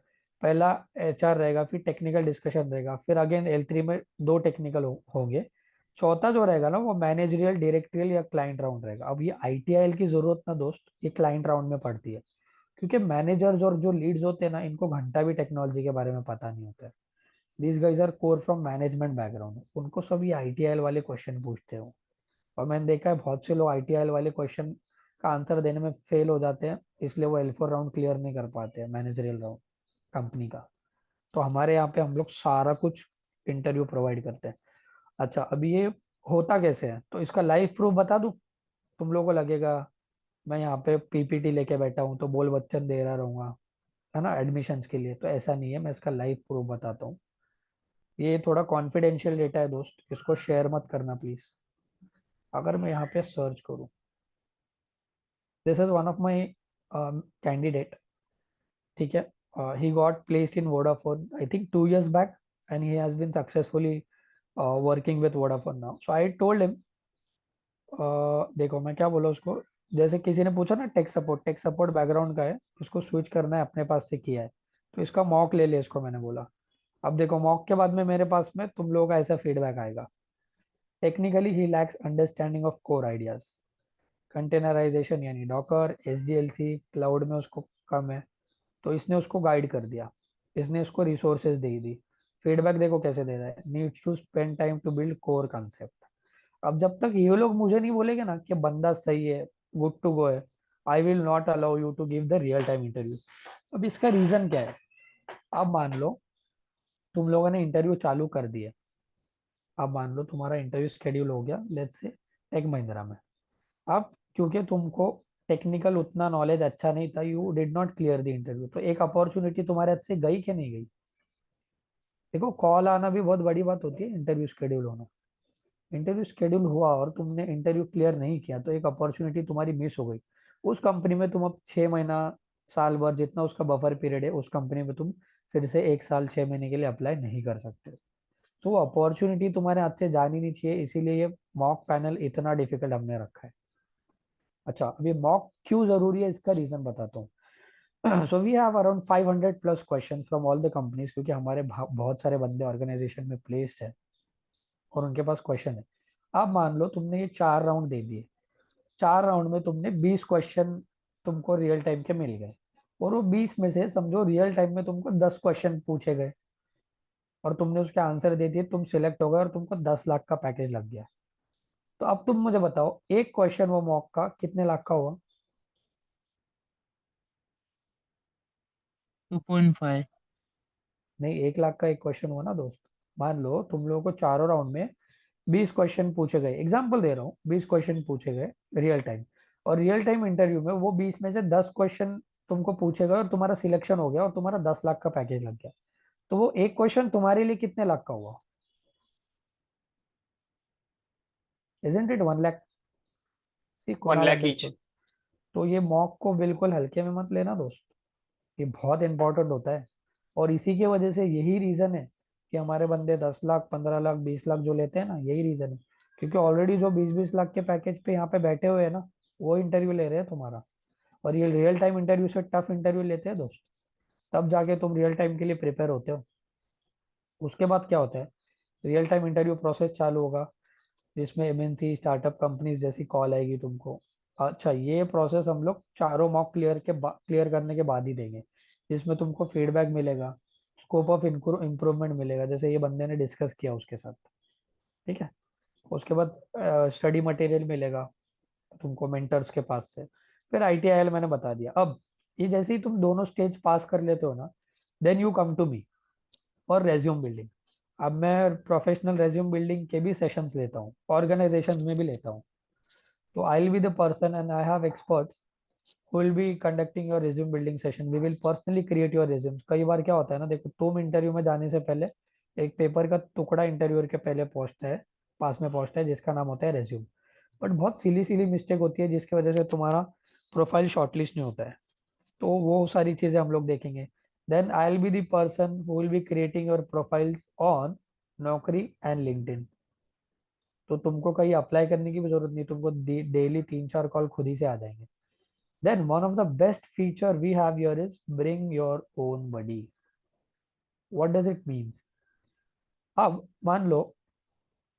पहला HR रहेगा, फिर टेक्निकल डिस्कशन रहेगा, फिर अगेन L3 में 2 टेक्निकल होंगे। चौथा जो रहेगा ना, वो मैनेजरियल, डायरेक्टरियल या क्लाइंट राउंड रहेगा। अब ये ITIL की जरूरत ना दोस्त, ये क्लाइंट राउंड में पड़ती है, क्योंकि मैनेजर्स और जो लीड्स होते हैं ना, इनको घंटा भी टेक्नोलॉजी के बारे में पता नहीं होता है। These guys are core from management background, उनको सभी ITIL वाले क्वेश्चन पूछते हो। और मैंने देखा है बहुत से लोग ITIL वाले क्वेश्चन का आंसर देने में फेल हो जाते हैं, इसलिए वो L4 राउंड क्लियर नहीं कर पाते हैं, मैनेजरियल राउंड कंपनी का। तो हमारे यहाँ पे हम लोग सारा कुछ इंटरव्यू प्रोवाइड करते हैं। अच्छा, अभी ये होता कैसे है, तो इसका लाइव प्रूफ बता दूं? तुम लोगों को लगेगा मैं यहाँ पे पीपीटी लेके बैठा हूँ तो बोल बच्चन दे रहा रहूंगा, है ना, एडमिशन्स के लिए। तो ऐसा नहीं है, मैं इसका लाइव प्रूफ बताता हूँ। ये थोड़ा कॉन्फिडेंशियल डेटा है दोस्त, इसको शेयर मत करना प्लीज। अगर मैं यहाँ पे सर्च करूँ, this is one of my candidate, ठीक है। He got placed in Vodafone I think 2 years back, and he has been successfully working with Vodafone now. So I told him, देखो मैं क्या बोला उसको, जैसे किसी ने पूछा ना टेक सपोर्ट बैकग्राउंड का है, उसको स्विच करना है, अपने पास से किया है, तो इसका मॉक ले ले, इसको मैंने बोला। अब देखो मॉक के बाद में मेरे पास में तुम लोगों का ऐसा फीडबैक आएगा, technically he lacks understanding of core ideas, containerisation यानी डॉकर, एसडीएलसी, क्लाउड में उसको कम है, तो इसने उसको गाइड कर दिया, इसने उसको रिसोर्सेज दे दी। फीडबैक देखो कैसे दे रहा है, needs to spend time to build core concept. अब जब तक ये लोग मुझे नहीं बोलेंगे ना कि बंदा सही है, गुड टू गो है, I will not allow you to give the real time interview. अब इसका रीजन क्या है? अब मान लो तुम लोगों ने इंटरव्यू चालू कर दिया, अब मान लो तुम्हारा इंटरव्यू शेड्यूल हो गया, लेट्स से टेक महिंद्रा में। अब क्योंकि तुमको टेक्निकल उतना नॉलेज अच्छा नहीं था, you did not clear the interview, तो एक अपॉर्चुनिटी तुम्हारे हाथ से गई कि नहीं गई? देखो कॉल आना भी बहुत बड़ी बात होती है, इंटरव्यू शेड्यूल होना। इंटरव्यू शेड्यूल हुआ और तुमने इंटरव्यू क्लियर नहीं किया, तो एक अपॉर्चुनिटी तुम्हारी मिस हो गई। उस कंपनी में तुम अब 6 महीना, साल भर, जितना उसका बफर पीरियड है, उस कंपनी में तुम फिर से 1 साल 6 महीने के लिए अप्लाई नहीं कर सकते। तो वो अपॉर्चुनिटी तुम्हारे हाथ से जानी नहीं चाहिए, इसीलिए ये मॉक पैनल इतना डिफिकल्ट हमने रखा है। अच्छा, अभी मॉक क्यों जरूरी है, इसका रीजन बताता हूँ। So we have around 500 plus questions from all the companies, क्योंकि हमारे बहुत सारे बंदे ऑर्गेनाइजेशन में प्लेस्ड है और उनके पास क्वेश्चन है। अब मान लो तुमने ये 4 राउंड दे दिए, 4 राउंड में तुमने 20 क्वेश्चन तुमको रियल टाइम के मिल गए, और वो 20 में से समझो रियल टाइम में तुमको 10 क्वेश्चन पूछे गए और तुमने उसके आंसर दे दिए, तुम सिलेक्ट हो गए और तुमको 10 लाख का पैकेज लग गया। तो अब तुम मुझे बताओ, एक क्वेश्चन वो मॉक का कितने लाख का हुआ? 2.5। नहीं, 1 लाख का एक क्वेश्चन हुआ ना दोस्त। मान लो तुम लोगों को चारों राउंड में 20 क्वेश्चन पूछे गए, एग्जाम्पल दे रहा हूँ, 20 क्वेश्चन पूछे गए रियल टाइम, और रियल टाइम इंटरव्यू में वो 20 में से 10 क्वेश्चन तुमको पूछे गए और तुम्हारा सिलेक्शन हो गया और तुम्हारा 10 लाख का पैकेज लग गया। तो वो एक क्वेश्चन तुम्हारे लिए कितने लाख का हुआ? Isn't it 1 lakh? See 1 Kunal lakh each. Understood. तो ये मॉक को बिल्कुल हल्के में मत लेना दोस्त, ये बहुत इंपॉर्टेंट होता है। और इसी की वजह से यही रीजन है कि हमारे बंदे 10 लाख 15 लाख 20 लाख जो लेते हैं ना, यही रीजन है, क्योंकि ऑलरेडी जो 20-20 लाख के पैकेज पे यहाँ पे बैठे हुए हैं ना, वो इंटरव्यू ले रहे हैं तुम्हारा। और ये रियल टाइम इंटरव्यू से टफ इंटरव्यू लेते हैं दोस्त, तब जाके तुम रियल टाइम के लिए प्रिपेयर होते हो। उसके बाद क्या होता है, रियल टाइम इंटरव्यू प्रोसेस चालू होगा, जिसमें एमएनसी स्टार्टअप कंपनीज जैसी कॉल आएगी तुमको। अच्छा, ये प्रोसेस हम लोग चारों मॉक क्लियर करने के बाद ही देंगे, जिसमें तुमको फीडबैक मिलेगा, स्कोप ऑफ इम्प्रूवमेंट मिलेगा, जैसे ये बंदे ने डिस्कस किया उसके साथ, ठीक है। उसके बाद स्टडी मटेरियल मिलेगा तुमको मेंटर्स के पास से। फिर आईटीआईएल मैंने बता दिया। अब ये जैसे ही तुम दोनों स्टेज पास कर लेते हो ना, then you come to me और रेज्यूम बिल्डिंग। अब मैं प्रोफेशनल रेज्यूम बिल्डिंग के भी सेशंस लेता हूँ, ऑर्गेनाइजेशन में भी लेता हूँ। तो I will be the person and I have experts who will be conducting your resume building session. We will personally create your resumes. कई बार क्या होता है ना, देखो तुम इंटरव्यू में जाने से पहले एक पेपर का टुकड़ा इंटरव्यूअर के पहले पहुंचता है, पास में पहुंचता है, जिसका नाम होता है रेज्यूम। बट बहुत सिली सिली मिस्टेक होती है जिसकी वजह से तुम्हारा प्रोफाइल शॉर्टलिस्ट नहीं होता है। तो वो सारी चीजें हम लोग देखेंगे। Then I will be the person who will be creating your profiles on Naukri and LinkedIn. तो तुमको कहीं अप्लाई करने की भी जरूरत नहीं, तुमको डेली 3-4 कॉल खुद ही से आ जाएंगे। Then one of the best feature we have here is bring your own buddy. What does it means? अब मान लो,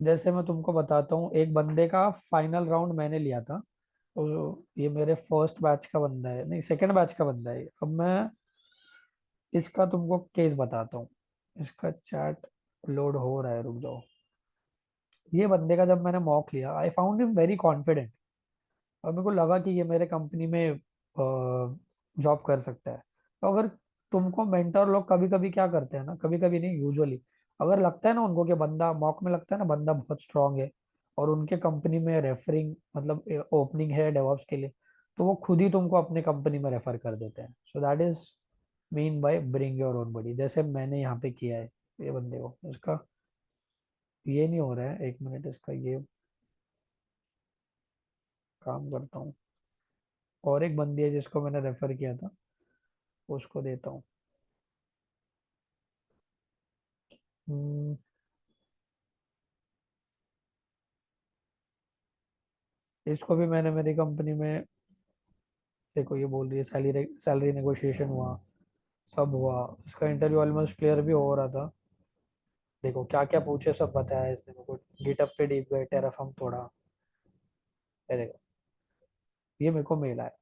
जैसे मैं तुमको बताता हूँ, एक बंदे का फाइनल राउंड मैंने लिया था, तो ये मेरे फर्स्ट बैच का बंदा है, नहीं सेकंड बैच का बंदा है। अब मैं इसका तुमको केस बताता हूँ, इसका चैट लोड हो रहा है, रुक जाओ। ये बंदे का जब मैंने मॉक लिया, I found him very confident, और मेरे को लगा कि ये मेरे कंपनी में जॉब कर सकता है। तो अगर तुमको मेंटर लोग कभी कभी क्या करते हैं ना, कभी कभी नहीं, यूजुअली अगर लगता है ना उनको कि बंदा मॉक में लगता है ना बंदा बहुत स्ट्रांग है और उनके कंपनी में रेफरिंग मतलब ओपनिंग है डेवऑप्स के लिए, तो वो खुद ही तुमको अपने कंपनी में रेफर कर देते हैं. So that is mean by bring your own body. जैसे मैंने यहाँ पे किया है ये बंदे को, इसका ये नहीं हो रहा है, 1 मिनट, इसका ये काम करता हूँ. और एक बंदी है जिसको मैंने रेफर किया था, उसको देता हूँ. हम्म, इसको भी मैंने मेरी कंपनी में, देखो ये बोल रही है सैलरी सैलरी नेगोशिएशन हुआ, सब हुआ, इसका इंटरव्यू ऑलमोस्ट क्लियर भी हो रहा था. देखो क्या क्या पूछे सब बताया इसने मेरे को. गिटअप पे डीप गए, टेराफॉर्म तोड़ा. ये देखो, ये मेरे को मेल आया.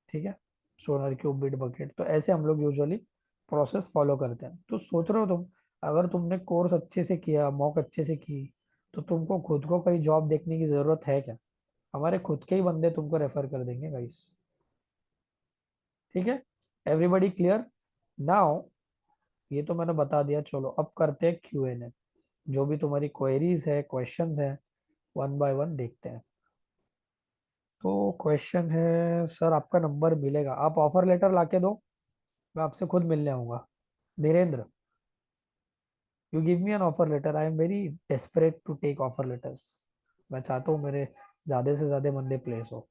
ठीक है, सोनर क्यूब, बिट बकेट. तो ऐसे हम लोग यूजुअली प्रोसेस फॉलो करते हैं. तो सोच रहे हो तुम, अगर तुमने कोर्स अच्छे से किया, मॉक अच्छे से की, तो तुमको खुद को कहीं जॉब देखने की जरूरत है क्या? हमारे खुद के ही बंदे तुमको रेफर कर देंगे गाइस. ठीक है, एवरीबडी क्लियर नाउ? ये तो मैंने बता दिया. चलो अब करते हैं Q&A. जो भी तुम्हारी क्वेरीज है, क्वेश्चंस है, वन बाय वन देखते हैं. तो क्वेश्चन है, सर आपका नंबर मिलेगा, आप ऑफर लेटर लाके दो, मैं आपसे खुद मिलने आऊंगा. Dhirendra, you give me an offer letter, I am very desperate to take offer letters. मैं चाहता हूँ मेरे ज्यादा से ज्यादा बंदे प्लेस हो.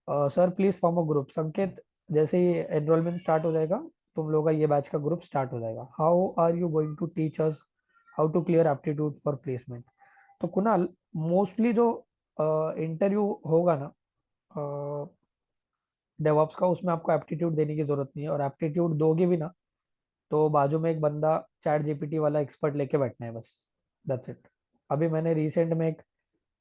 Sir please form a group. संकेत, जैसे ही एनरोलमेंट स्टार्ट हो जाएगा, तुम लोगों का ये बैच का ग्रुप स्टार्ट हो जाएगा. How are you going to teach us how to clear aptitude for placement? तो कुणाल, मोस्टली जो इंटरव्यू होगा ना डेवऑप्स का, उसमें आपको एप्टीट्यूड देने की जरूरत नहीं है. और एप्टीट्यूड दोगे भी ना, तो बाजू में एक बंदा चैट जीपीटी वाला एक्सपर्ट लेके बैठना है बस. That's it. अभी मैंने रिसेंट में एक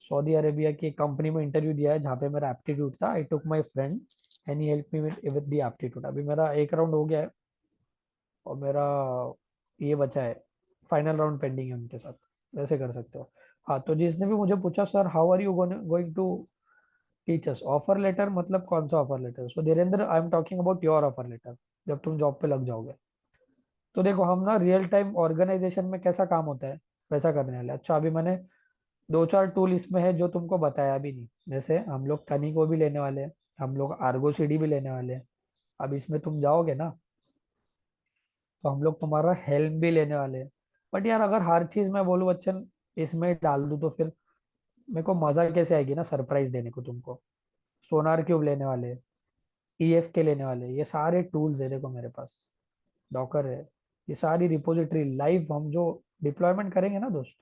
सऊदी अरेबिया की एक कंपनी में इंटरव्यू दिया है, जहाँ पे मेरा एप्टीट्यूड था. I took my friend and he help me with the aptitude. अभी मेरा एक राउंड हो गया है और मेरा ये बचा है, फाइनल राउंड पेंडिंग है उनके साथ. वैसे कर सकते हो. हाँ, तो जिसने भी मुझे पूछा sir how are you going to teachers, offer letter मतलब कौन सा offer letter? So Dhirendra, I am talking about your offer letter, जब तुम जॉब पे लग जाओगे. तो देखो, हम ना रियल टाइम ऑर्गेनाइजेशन में कैसा काम होता है वैसा करने वाले हैं. अच्छा, अभी मैंने 2-4 टूल इसमें है जो तुमको बताया भी नहीं. जैसे हम लोग कनी को भी लेने वाले हैं, हम लोग आर्गो सीडी भी लेने वाले हैं. अब इसमें तुम जाओगे ना, तो हम लोग तुम्हारा हेल्म भी लेने वाले हैं. बट यार, अगर हर चीज मैं बोलूँ बच्चन इसमें डाल दूँ, तो फिर मेरे को मजा कैसे आएगी ना सरप्राइज देने को तुमको. सोनार क्यूब लेने वाले, ईएफ के लेने वाले, ये सारे टूल्स है देखो मेरे पास. डॉकर है, ये सारी रिपोजिटरी लाइव हम जो डिप्लॉयमेंट करेंगे ना दोस्त,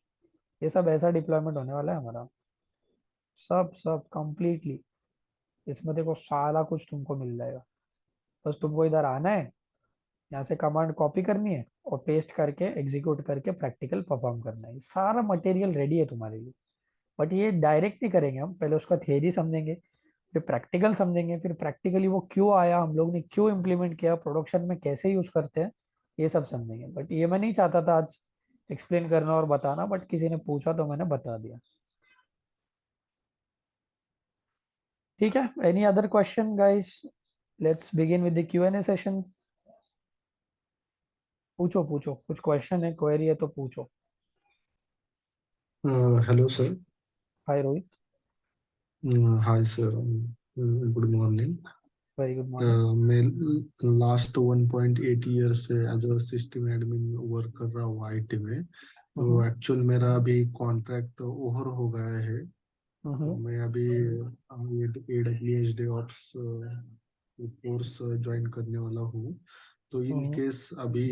ये सब ऐसा डिप्लॉयमेंट होने वाला है हमारा. सब सब कंप्लीटली. इसमें देखो सारा कुछ तुमको मिल जाएगा. बस तुमको इधर आना है, यहाँ से कमांड कॉपी करनी है और पेस्ट करके एग्जीक्यूट करके प्रैक्टिकल परफॉर्म करना है. सारा मटेरियल रेडी है तुम्हारे लिए. बट ये डायरेक्ट नहीं करेंगे हम, पहले उसका थियरी समझेंगे, फिर प्रैक्टिकल समझेंगे, फिर प्रैक्टिकली वो क्यों आया, हम लोग ने क्यों इम्प्लीमेंट किया, प्रोडक्शन में कैसे यूज करते हैं, ये सब समझेंगे. बट ये मैं नहीं चाहता था आज एक्सप्लेन करना और बताना, बट किसी ने पूछा तो मैंने बता दिया. ठीक है, any other question guys? Let's begin with the Q&A session. पूछो पूछो, कुछ क्वेश्चन है, क्वेरी है तो पूछो. Hello, sir. Hi Rohit. Hi, sir. Good morning. Very good morning. मैं लास्ट 1.8 ईयर से as a system admin work कर रहा हूँ आईटी में. तो एक्चुअल मेरा अभी कॉन्ट्रैक्ट ओवर हो गया है. तो मैं अभी AWS DevOps कोर्स ज्वाइन करने वाला हूँ. तो इन केस अभी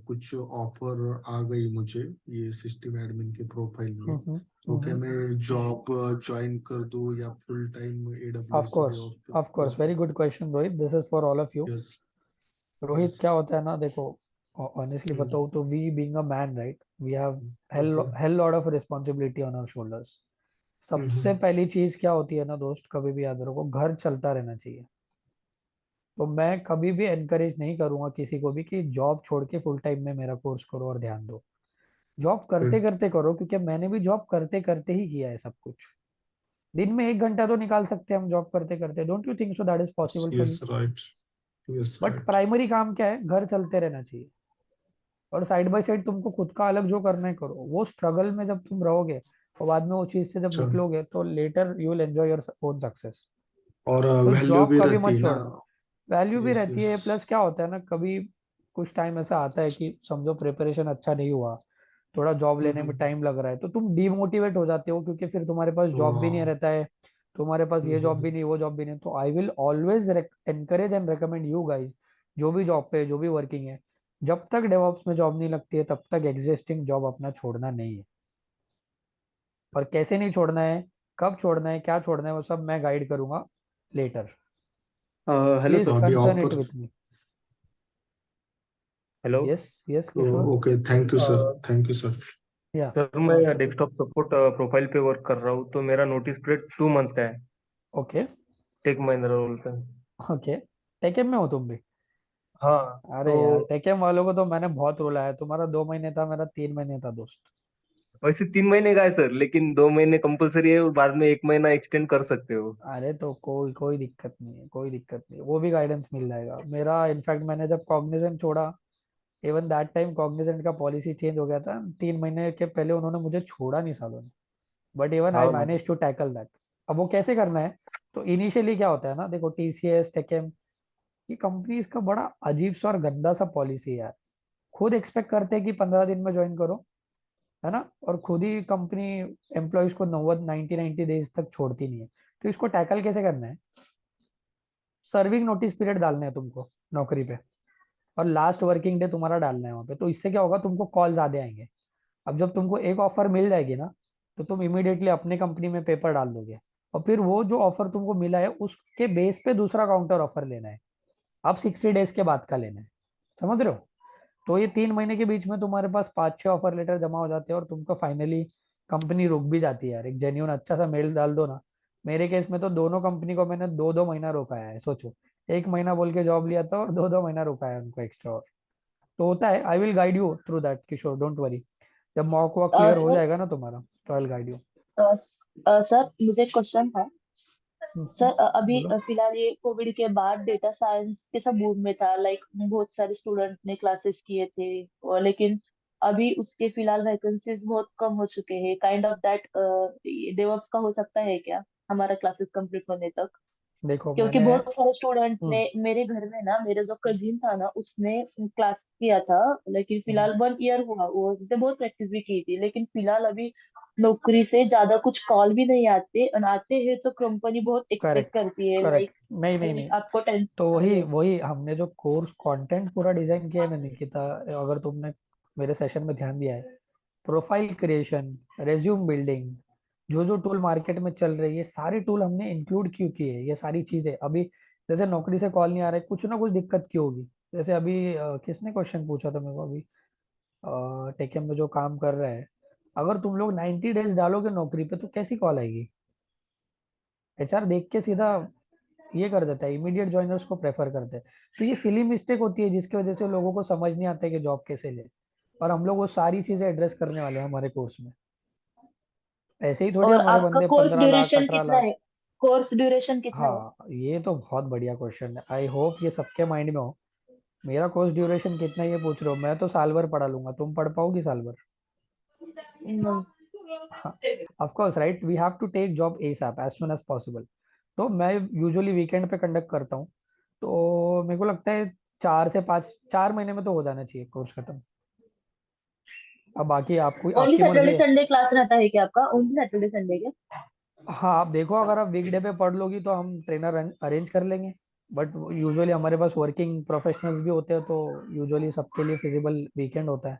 कुछ ऑफर आ गई मुझे ये सिस्टम एडमिन के प्रोफाइल में, तो क्या मैं जॉब ज्वाइन कर दूँ या full time of AWS course, DevOps? Of course, very good question Rohit. This is for all of you. Yes. Rohit, Yes. क्या होता है ना, देखो ऑनेस्टली बताऊँ तो we being a man, right, we have Okay. Hell lot of responsibility on our shoulders. सबसे पहली चीज क्या होती है ना दोस्त, कभी भी याद रखो, घर चलता रहना चाहिए. तो मैं कभी भी एनकरेज नहीं करूंगा किसी को भी कि जॉब छोड़ के फुल टाइम में मेरा कोर्स करो और ध्यान दो. जॉब करते करते करो, क्योंकि मैंने भी जॉब करते करते ही किया है सब कुछ. दिन में 1 घंटा तो निकाल सकते हैं हम जॉब करते करते. Don't you think so that is possible for you? Yes, right. Yes, but right. Primary काम क्या है, घर चलते रहना चाहिए. और साइड बाय साइड तुमको खुद का अलग जो करना है करो. वो स्ट्रगल में जब तुम रहोगे, और बाद में वो चीज से जब अच्छा, निकलोगे तो later you will enjoy your own success. और तो वैल्यू जॉब भी कभी रहती मत है ना। छोड़ना, वैल्यू भी यस रहती यस। है, प्लस क्या होता है ना, कभी कुछ टाइम ऐसा आता है कि समझो प्रिपरेशन अच्छा नहीं हुआ, थोड़ा जॉब लेने में टाइम लग रहा है, तो तुम डिमोटिवेट हो जाते हो, क्योंकि फिर तुम्हारे पास जॉब भी नहीं हाँ। रहता है, तुम्हारे पास ये जॉब भी नहीं, वो जॉब भी नहीं। तो I will always encourage and recommend you guys, जो भी जॉब पे, जो भी वर्किंग है, जब तक डेवऑप्स में जॉब नहीं लगती है तब तक एग्जिस्टिंग जॉब अपना छोड़ना नहीं है। और कैसे नहीं छोड़ना है, कब छोड़ना है, क्या छोड़ना है, वो सब मैं गाइड करूंगा लेटर। हेलो प्लीज तो सर। अभी concern it offer. With me. Hello yes yes Kishore. Okay, thank you sir, uh, thank you sir. या सर मैं डेस्कटॉप सपोर्ट प्रोफाइल पे वर्क कर रहा हूँ, तो मेरा नोटिस पीरियड 2 मंथ्स का है। ओके टेक महिंद्रा रोल पे। ओके। टेकेम में हो तुम भी? हाँ अरे तो यार, टेकेम वालों को तो मैंने बहुत रुलाया, तुम्हारा 2 महीने था, मेरा 3 महीने था दोस्त। वैसे 3 महीने का है सर, लेकिन 2 महीने कंपलसरी है और बाद में 1 महीना एक्सटेंड कर सकते हो। अरे तो कोई कोई दिक्कत नहीं है, कोई दिक्कत नहीं है, वो भी गाइडेंस मिल जाएगा। मेरा इनफैक्ट मैंने जब कॉग्निजेंट छोड़ा, इवन दैट टाइम कॉग्निजेंट का पॉलिसी चेंज हो गया था, 3 महीने के पहले उन्होंने मुझे छोड़ा नहीं सालों ने, बट इवन आई हाँ मैनेज टू टैकल दैट। अब वो कैसे करना है, तो इनिशियली क्या होता है ना, देखो टीसीएस टेकेम, ये कंपनीज का बड़ा अजीब सा और गंदा सा पॉलिसी है यार। खुद एक्सपेक्ट करते हैं कि 15 दिन में ज्वाइन करो, है ना, और खुद ही कंपनी एम्प्लॉयज को 90 डेज तक छोड़ती नहीं है। तो इसको टैकल कैसे करना है, सर्विंग नोटिस पीरियड डालना है तुमको नौकरी पे, और लास्ट वर्किंग डे तुम्हारा डालना है वहां पे। तो इससे क्या होगा, तुमको कॉल ज्यादा आएंगे। अब जब तुमको एक ऑफर मिल जाएगी ना, तो तुम इमीडिएटली अपने कंपनी में पेपर डाल दोगे, और फिर वो जो ऑफर तुमको मिला है उसके बेस पे दूसरा काउंटर ऑफर लेना है। अब 60 डेज के बाद का लेना है, समझ रहे हो? तो ये 3 महीने के बीच में तुम्हारे पास 5-6 ऑफर लेटर जमा हो जाते हैं, और तुमको फाइनली कंपनी रुक भी जाती है यार। एक जेन्यून अच्छा सा मेल डाल दो ना। मेरे केस में तो दोनों कंपनी को मैंने 2-2 महीना रोकाया है, सोचो। 1 महीना बोल के जॉब लिया था और 2-2 महीना रोकाया है उनको एक्स्ट्रा। और तो होता है, I will guide you through that Kishore, don't worry. जब मॉक वॉक क्लियर हो सर जाएगा ना तुम्हारा, तो I will guide you. Sir मुझे एक क्वेश्चन था। सर अभी बोलो। फिलहाल ये कोविड के बाद डेटा साइंस के सब बूम में था, लाइक बहुत सारे स्टूडेंट ने क्लासेस किए थे, और लेकिन अभी उसके फिलहाल वैकेंसीज बहुत कम हो चुके हैं, काइंड ऑफ दैट डेवऑप्स का हो सकता है क्या हमारा क्लासेस कंप्लीट होने तक? देखो क्योंकि मैंने बहुत सारे स्टूडेंट ने हम्म, मेरे घर में ना, मेरे जो कजिन था ना, उसने क्लास किया था, लेकिन हम्म, फिलहाल 1 ईयर हुआ, वो उसने बहुत प्रैक्टिस भी की थी, लेकिन फिलहाल अभी नौकरी से ज्यादा कुछ कॉल भी नहीं आते, और आते हैं तो कंपनी बहुत एक्सपेक्ट करेक्ट करती है, करेक्ट। लाइक नहीं नहीं नहीं, आपको टेंथ। तो वही यस। वही हमने जो कोर्स कंटेंट पूरा डिजाइन किया है ना निकिता, अगर तुमने मेरे सेशन में ध्यान दिया है, प्रोफाइल क्रिएशन, रेज्यूम बिल्डिंग, जो जो टूल मार्केट में चल रही है, सारी टूल हमने इंक्लूड क्यों की है, ये सारी चीजें अभी। जैसे नौकरी से कॉल नहीं आ रहा है, कुछ ना कुछ दिक्कत क्यों होगी। जैसे अभी किसने क्वेश्चन पूछा था मेरे को अभी, टेकम में जो काम कर रहा है, अगर तुम लोग 90 डेज डालोगे नौकरी पे तो कैसी कॉल आएगी? एचआर देख के सीधा ये कर देता है, इमीडिएट ज्वाइनर्स को प्रेफर करते हैं। तो ये सिली मिस्टेक होती है जिसकी वजह से लोगों को समझ नहीं आता है कि जॉब कैसे ले। और हम लोग वो सारी चीजें एड्रेस करने वाले हैं हमारे कोर्स में। ऐसे ही थोड़ी और हमारे आपका बंदे कोर्स 15 लाख ड्यूरेशन 18 कितना लाख है? कोर्स ड्यूरेशन कितना है? हाँ, ये तो बहुत बढ़िया क्वेश्चन है, आई होप ये सबके माइंड में हो। मेरा कोर्स ड्यूरेशन कितना है ये पूछ रहे हो? मैं तो साल भर पढ़ा लूंगा, तुम पढ़ पाओगी साल भर? नहीं। Of course right, we have to take job ASAP as soon as possible. तो मैं यूजुअली वीकेंड पे कंडक्ट करता हूँ, तो मेरे को लगता है 4 से 5, 4 महीने में तो हो जाना चाहिए कोर्स खत्म। अब बाकी आपको, ओनली आपकी मर्जी सैटरडे है। संडे क्लास रहता है क्या आपका? ओनली सैटरडे संडे क्या? हाँ आप देखो, अगर आप वीकडे पे पढ़ लोगी तो हम ट्रेनर अरेंज कर लेंगे, बट यूजुअली हमारे पास वर्किंग प्रोफेशनल्स भी होते हैं, तो यूजुअली सबके लिए फिजिबल वीकेंड होता है।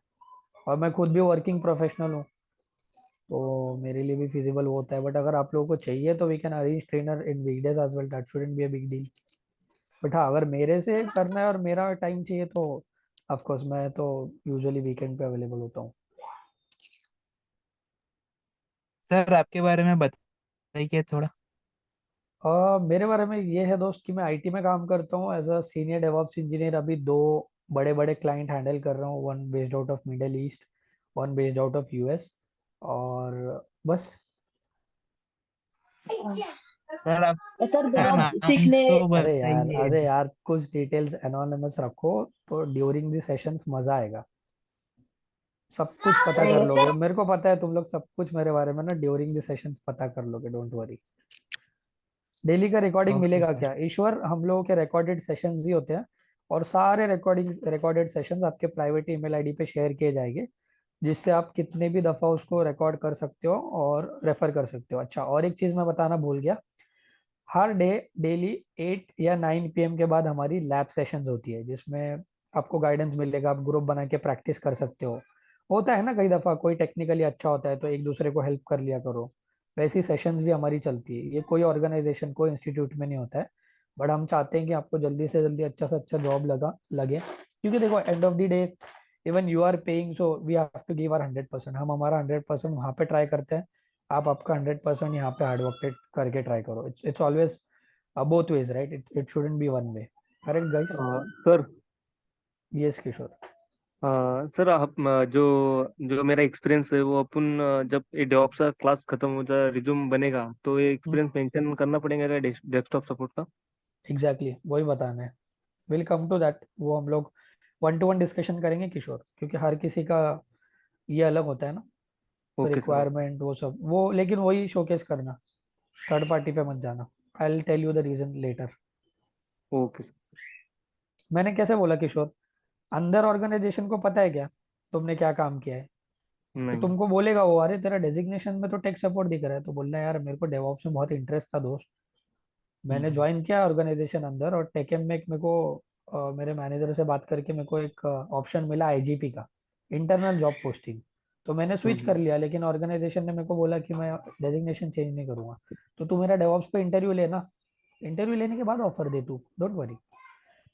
और मैं खुद भी वर्किंग प्रोफेशनल हूँ, तो मेरे लिए भी फिजिबल वो होता है। बट अगर आप लोगों को चाहिए तो we can arrange trainer in weekdays as well, that shouldn't be a big deal. But हाँ, अगर मेरे से करना है और मेरा टाइम चाहिए तो ऑफ कोर्स मैं तो यूजुअली वीकेंड पे अवेलेबल होता हूँ। सर आपके बारे में बताइए थोड़ा। मेरे बारे में ये है दोस्त कि मैं आईटी में काम करता हूँ as a senior DevOps engineer. अभी 2 बड़े बड़े क्लाइंट हैंडल कर रहा हूँ, one based out of Middle East, one based out of US. और बस। सर सर आपका डेवऑप्स नाम सीखने। तो अरे यार, बताइए। अरे यार, कुछ डिटेल्स एनोनिमस रखो, तो ड्यूरिंग द सेशंस मजा आएगा। सब कुछ पता कर लोगे, मेरे को पता है तुम लोग सब कुछ मेरे बारे में ना ड्यूरिंग द सेशंस पता कर लोगे, डोंट वरी। डेली का रिकॉर्डिंग ओके मिलेगा सर। क्या ईश्वर? हम लोगों के रिकॉर्डेड सेशंस ही होते हैं, और सारे रिकॉर्डेड सेशंस आपके प्राइवेट ईमेल आईडी पे शेयर किए जाएंगे, जिससे आप कितने भी दफा उसको रिकॉर्ड कर सकते हो और रेफर कर सकते हो। अच्छा, और एक चीज मैं बताना भूल गया, हर डेली 8 या 9 PM के बाद हमारी लैब सेशंस होती है, जिसमें आपको गाइडेंस मिलेगा, आप ग्रुप बना के प्रैक्टिस कर सकते हो। होता है ना कई दफा कोई टेक्निकली अच्छा होता है तो एक दूसरे को हेल्प कर लिया करो, वैसी सेशंस भी हमारी चलती है। ये कोई ऑर्गेनाइजेशन कोई इंस्टीट्यूट में नहीं होता है, बट हम चाहते हैं कि आपको जल्दी से जल्दी अच्छा से अच्छा जॉब लगे, क्योंकि देखो end of the day even you are paying, so we have to give our 100%। हम हमारा 100% वहाँ पे ट्राई करते हैं, आप आपका 100% यहाँ पे हार्ड वर्क करके ट्राई करो। It's always both ways, right? It shouldn't be one way, correct guys? Sir yes Kishore. Sir आप जो जो मेरा एक्सपीरियंस है वो अपन जब ये डेवऑप्स का क्लास खत्म हो जाए रिज्यूम बनेगा तो ये एक्सपीरियंस मेंशन करना पड़ेगा क्या डेस्कटॉप सपोर्ट का? एग्जैक्टली वही बताना है, विल कम टू दैट। वो हम लोग 1 to 1 डिस्कशन करेंगे किशोर, क्योंकि हर किसी का ये अलग होता है ना, ओके सर। रिक्वायरमेंट वो सब, वो लेकिन वही शोकेस करना, थर्ड पार्टी पे मत जाना। I will tell you the reason later. Okay sir. मैंने कैसे बोला किशोर, अंदर ऑर्गेनाइजेशन को पता है क्या तुमने क्या काम किया है? तो नहीं। तुमको बोलेगा वो, अरे तेरा डेजिग्नेशन में तो टेक सपोर्ट दिख रहा है, तो बोलना यार मेरे को डेवऑप्स में बहुत इंटरेस्ट था दोस्त, मैंने हम्म, ज्वाइन किया ऑर्गेनाइजेशन अंदर, और टेकएम में मेरे को मेरे मैनेजर से बात करके मेरे को एक ऑप्शन मिला आईजीपी का, इंटरनल जॉब पोस्टिंग, तो मैंने स्विच कर हम्म, लिया। लेकिन ऑर्गेनाइजेशन ने मेरे को बोला कि मैं डेजिग्नेशन चेंज नहीं करूंगा, तो तू मेरा डेवऑप्स पे इंटरव्यू लेना, इंटरव्यू लेने के बाद ऑफर दे, तू डोंट वरी।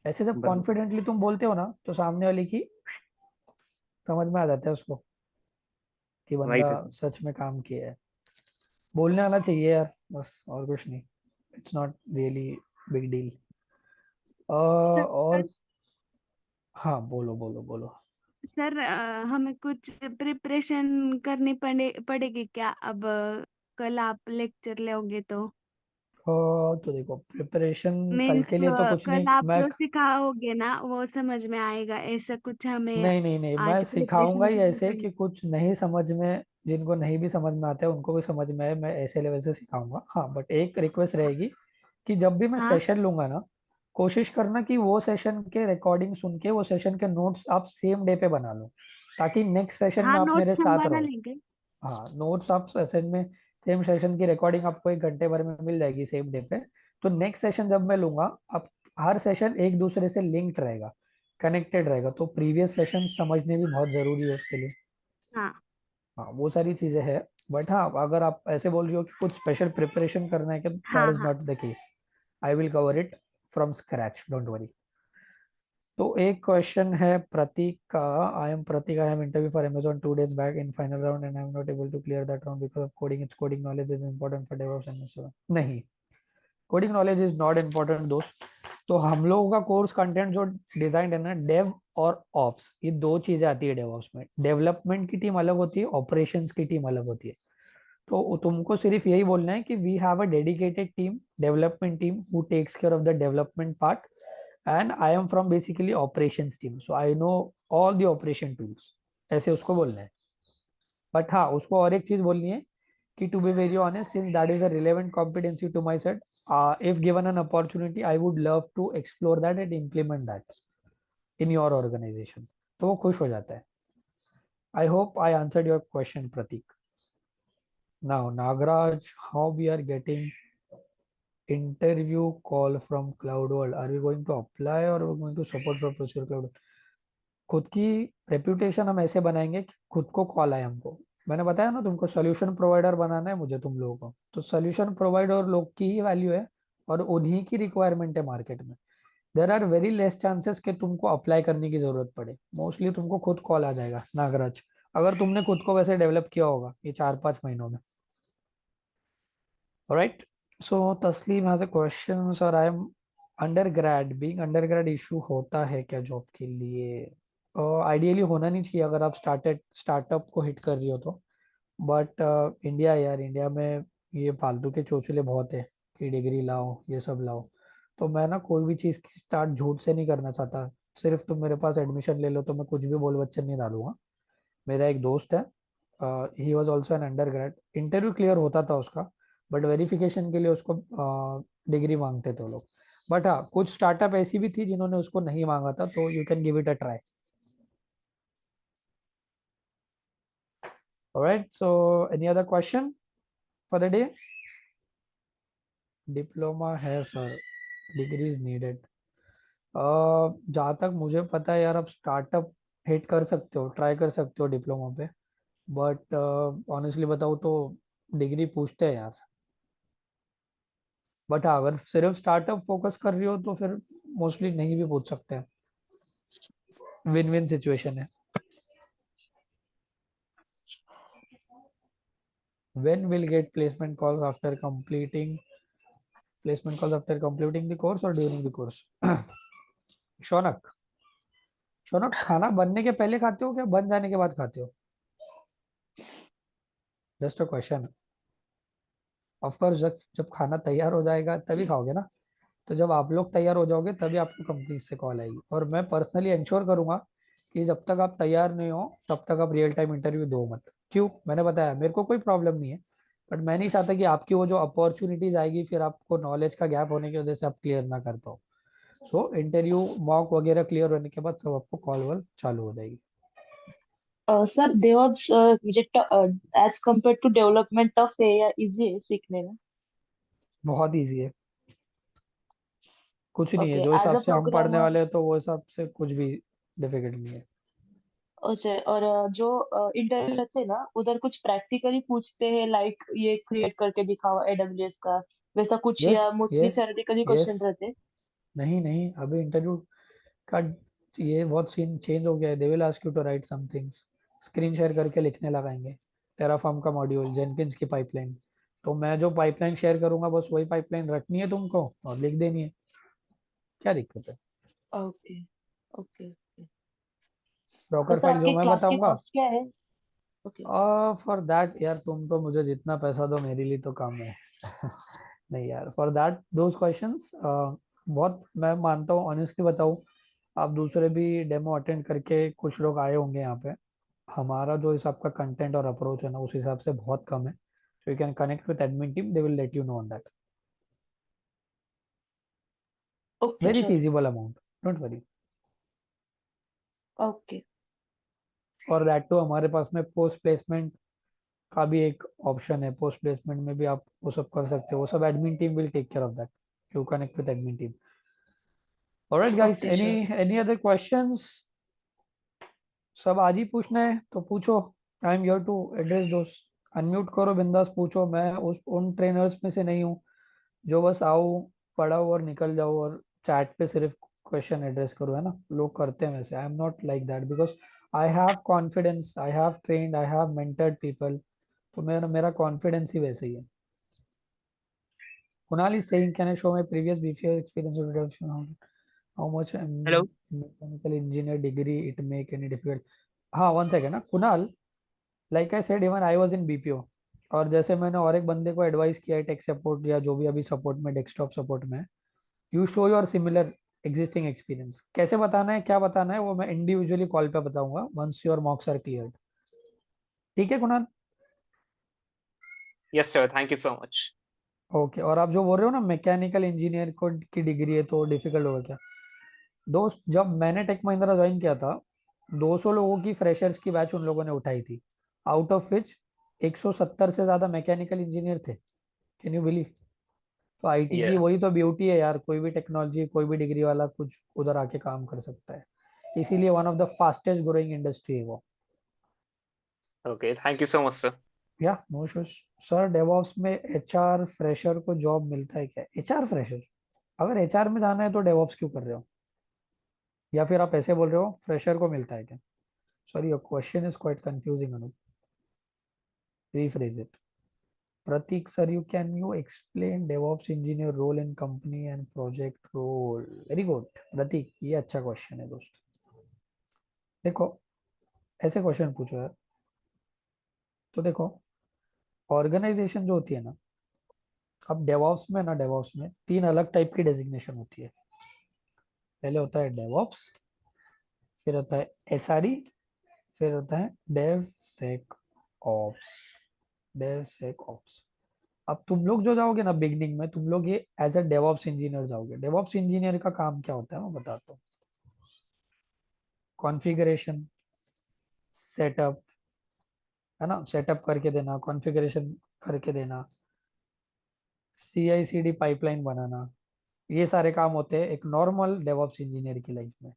ऐसे जब बराबर। कॉन्फिडेंटली तुम बोलते हो ना, तो सामने वाले की समझ में आ जाता है उसको कि बंदा राइट है सर। सच में काम किया है। बोलने आना चाहिए यार, बस और कुछ नहीं, it's not really big deal. Sir और हाँ, बोलो बोलो बोलो। सर हमें कुछ प्रिपरेशन करनी पड़ेगी क्या अब कल आप लेक्चर लोगे तो? तो देखो प्रिपरेशन कल मीन्स के लिए तो कुछ कल नहीं, आप मैं जो सिखाओगे ना वो समझ में आएगा, ऐसा कुछ हमें नहीं नहीं नहीं, मैं आज सिखाऊंगा प्रिपरेशन ही करनी ऐसे कि पड़ेगी? कुछ नहीं समझ में, जिनको नहीं भी समझ में आता है उनको भी समझ में आए, मैं ऐसे लेवल से सिखाऊंगा। हाँ, बट एक रिक्वेस्ट रहेगी कि जब भी मैं हाँ सेशन लूंगा ना, कोशिश करना कि वो सेशन के रिकॉर्डिंग सुन के वो सेशन के नोट्स आप सेम डे पे बना लो, ताकि नेक्स्ट सेशन हाँ, में आप मेरे नोट्स हम साथ बना रहो। लेंगे। हाँ, नोट्स आप सेशन में, सेम सेशन की रिकॉर्डिंग आपको 1 घंटे भर में मिल जाएगी सेम डे पे। तो नेक्स्ट सेशन जब मैं लूंगा, आप हर सेशन एक दूसरे से लिंक्ड रहेगा, कनेक्टेड रहेगा, तो प्रीवियस सेशन समझने भी बहुत जरूरी है उसके लिए। हाँ हाँ, वो सारी चीजें हैं। बट हाँ, अगर आप ऐसे बोल रही हो कि कुछ स्पेशल प्रिपरेशन करना है, कि दैट हाँ इज हाँ। Not the case, I will cover it from scratch, don't worry. तो एक क्वेश्चन है प्रतीक का, I am Prateek, I am interview for Amazon 2 days back in final round and I am not able to clear that round because of coding, it's coding knowledge is important for DevOps and so on। नहीं, coding knowledge is not important दोस्त। तो हम लोगों का course content जो design है ना, Dave और ऑप्स, ये दो चीजें आती है डेवऑप्स में। डेवलपमेंट की टीम अलग होती है, ऑपरेशंस की टीम अलग होती है। तो तुमको सिर्फ यही बोलना है कि we have a dedicated team, development team, who takes care of the development part, and I am from basically operations team, so I know all the operation tools, ऐसे उसको बोलना है। बट हाँ, उसको और एक चीज बोलनी है कि to be very honest, since that is a relevant competency to my set, if given an opportunity, I would love to explore that and implement that in your organization। तो वो खुश हो जाता है। I hope I answered your question, Pratik. Now, Nagraj, how we are getting interview call from CloudWorld? Are we going to apply or are we going to support for Procure Cloud? खुद की reputation हम ऐसे बनाएंगे कि खुद को call आए हमको। मैंने बताया ना तुमको, सोल्यूशन प्रोवाइडर बनाना है मुझे तुम लोगों को, तो सोल्यूशन प्रोवाइडर लोग की ही वैल्यू है और उन्हीं की रिक्वायरमेंट है मार्केट में। There are very less chances कि तुमको अप्लाई करने की जरूरत पड़े, मोस्टली तुमको खुद कॉल आ जाएगा नागराज, अगर तुमने खुद को वैसे डेवलप किया होगा ये 4-5 महीनों में। राइट, सो तस्लीम has a question, sir I M under grade, being under grade issue होता है क्या जॉब के लिए? आइडियली होना नहीं चाहिए अगर आप स्टार्टअप को हिट कर रही हो तो, बट इंडिया यार, इंडिया में ये फालतू के चोचले बहुत है कि डिग्री लाओ ये सब लाओ। तो मैं ना कोई भी चीज़ स्टार्ट झूठ से नहीं करना चाहता, सिर्फ तुम मेरे पास एडमिशन ले लो तो मैं कुछ भी बोल बच्चन नहीं डालूंगा। मेरा एक दोस्त है, he was also an undergrad, interview clear होता था उसका, बट वेरिफिकेशन के लिए उसको डिग्री मांगते थे वो लोग। बट हाँ, कुछ स्टार्टअप ऐसी भी थी जिन्होंने उसको नहीं मांगा था, तो you can give it a try. Alright, so any other question for the day? Diploma है सर, डिग्री इज नीडेड। जहाँ तक मुझे पता है यार, आप स्टार्टअप हिट कर सकते हो, ट्राई कर सकते हो डिप्लोमा पे, बट ऑनेस्टली बताऊँ तो डिग्री पूछते हैं यार। बट हाँ, अगर सिर्फ स्टार्टअप फोकस कर रही हो तो फिर मोस्टली नहीं भी पूछ सकते हैं, विन विन सिचुएशन है। When will get placement calls after completing the course or during the course? Shaunak, Shaunak, खाना बनने के पहले खाते हो क्या बन जाने के बाद खाते हो? Just a question. Of course जब जब खाना तैयार हो जाएगा तभी खाओगे ना, तो जब आप लोग तैयार हो जाओगे तभी आपको कंपनी से कॉल आएगी, और मैं पर्सनली इंश्योर करूंगा कि जब तक आप तैयार नहीं हो तब तक आप रियल टाइम इंटरव्यू दो मत। क्यों? मैंने बताया मेरे को कोई प्रॉब्लम नहीं है, बट मैं नहीं चाहता कि आपकी वो जो अपॉर्चुनिटीज आएगी फिर आपको नॉलेज का गैप होने की वजह से आप क्लियर ना कर पाओ। सो इंटरव्यू मॉक वगैरह क्लियर होने के बाद सब आपको कॉल वॉल चालू हो जाएगी। Sir DevOps as compare to development tough है या इजी है सीखने में? बहुत ईजी है, कुछ नहीं है, ओके, जो एज हिसाब अ से हम पढ़ने प्रोग्रामर। वाले हैं तो वो हिसाब से कुछ भी डिफिकल्ट नहीं है। अच्छा, और जो इंटरव्यू रहते हैं ना, उधर कुछ प्रैक्टिकली पूछते हैं, लाइक ये क्रिएट करके दिखाओ AWS का, वैसा कुछ, यस या mostly yes theoretically yes. Question रहते हैं? नहीं नहीं, अभी इंटरव्यू का ये बहुत सीन चेंज हो गया है। They will ask you to write some things, screen share करके लिखने लगाएंगे, टेराफॉर्म का मॉड्यूल, जेनकिंस की पाइपलाइन, तो मैं जो पाइपलाइन शेयर करूंगा बस वही पाइपलाइन रखनी है तुमको और लिख देनी है, क्या दिक्कत है? Okay okay. तो ब्रोकर सर फाइल जो आपके मैं क्लास की बताऊंगा, कॉस्ट क्या है? ओके। फॉर दैट यार तुम तो मुझे जितना पैसा दो मेरे लिए तो कम है। नहीं यार, फॉर दैट दोज क्वेश्चंस बहुत, मैं मानता हूँ ऑनेस्टली बताऊँ, आप दूसरे भी डेमो अटेंड करके कुछ लोग आए होंगे यहाँ पे, हमारा जो हिसाब का कंटेंट और अप्रोच है ना उस हिसाब से बहुत कम है, so you can connect with admin team, they will let you know on that. Okay very sure. Feasible amount, don't worry. Okay और दैट टू हमारे पास में पोस्ट प्लेसमेंट का भी एक ऑप्शन है, पोस्ट प्लेसमेंट में भी आप वो सब कर सकते हो, वो सब admin team will take care of that, you connect with admin team. Alright guys, okay sure. Any other questions? सब आज ही पूछना है तो पूछो, I am here to address दोस्त, अनम्यूट करो, बिंदास पूछो, मैं उस उन ट्रेनर्स में से नहीं हूँ जो बस आओ पढ़ाओ और निकल जाओ और चैट पे सिर्फ क्वेश्चन एड्रेस करो, है ना, लोग करते हैं वैसे। I am not like that because I have confidence, I have trained, I have mentored people, तो मेरा मेरा कॉन्फिडेंस ही वैसे ही है। Kunal is saying, can I show my previous BPO experience of reduction? How much hello. mechanical engineer degree it make any difficult? हाँ, one second ना Kunal, like I said even I was in BPO, और जैसे मैंने और एक बंदे को advice किया है टेक सपोर्ट या जो भी अभी सपोर्ट में, डेस्कटॉप सपोर्ट में, you show your similar existing experience. कैसे बताना है, क्या बताना है, वो मैं इंडिविजुअली कॉल पे बताऊंगा once your mocks are cleared. ठीक है Kunal? Yes, sir. Thank you so much. Okay, और आप जो बोल रहे हो ना मैकेनिकल इंजीनियर को की डिग्री है तो डिफिकल्ट होगा क्या? दोस्त, जब मैंने टेक महिंद्रा ज्वाइन किया था 200 लोगों की फ्रेशर्स की बैच उन लोगों ने उठाई थी, आउट ऑफ विच 170 से ज्यादा मैकेनिकल इंजीनियर थे। Can you believe? तो आईटी की Yeah. वही तो ब्यूटी है यार, कोई भी टेक्नोलॉजी, कोई भी डिग्री वाला कुछ उधर आके काम कर सकता है, इसीलिए one of the fastest growing industry है वो। Okay. Thank you so much, sir. या नो इश्यूज सर। डेवऑप्स में एचआर फ्रेशर को जॉब मिलता है क्या? एचआर फ्रेशर, अगर एचआर में जाना है तो डेवऑप्स क्यों कर रहे हो? या फिर आप ऐसे बोल रहे हो फ्रेशर को मिलता है क्या? Sorry, your question is quite confusing Anu, rephrase it. Pratik sir, can you explain DevOps engineer role in company and project role? Very good Pratik, ये अच्छा क्वेश्चन है दोस्त। देखो, ऐसे क्वेश्चन पूछो यार, तो देखो ऑर्गेनाइजेशन जो होती है ना, अब डेवऑप्स में ना, डेवऑप्स में 3 अलग टाइप की डेजिग्नेशन होती है। पहले होता है डेवऑप्स, फिर होता है एसआरई, फिर होता है डेव सेक ऑप्स। डेव सेक ऑप्स। अब तुम लोग जो जाओगे ना बिगनिंग में, तुम लोग ये एज अ डेवऑप्स इंजीनियर जाओगे। डेवऑप्स इंजीनियर का काम क्या होता है मैं बताता हूँ। कॉन्फ़िगरेशन, सेटअप, है ना, सेटअप करके देना, कॉन्फ़िगरेशन करके देना, CI/CD पाइपलाइन बनाना, ये सारे काम होते हैं एक नॉर्मल डेवऑप्स इंजीनियर की लाइफ में।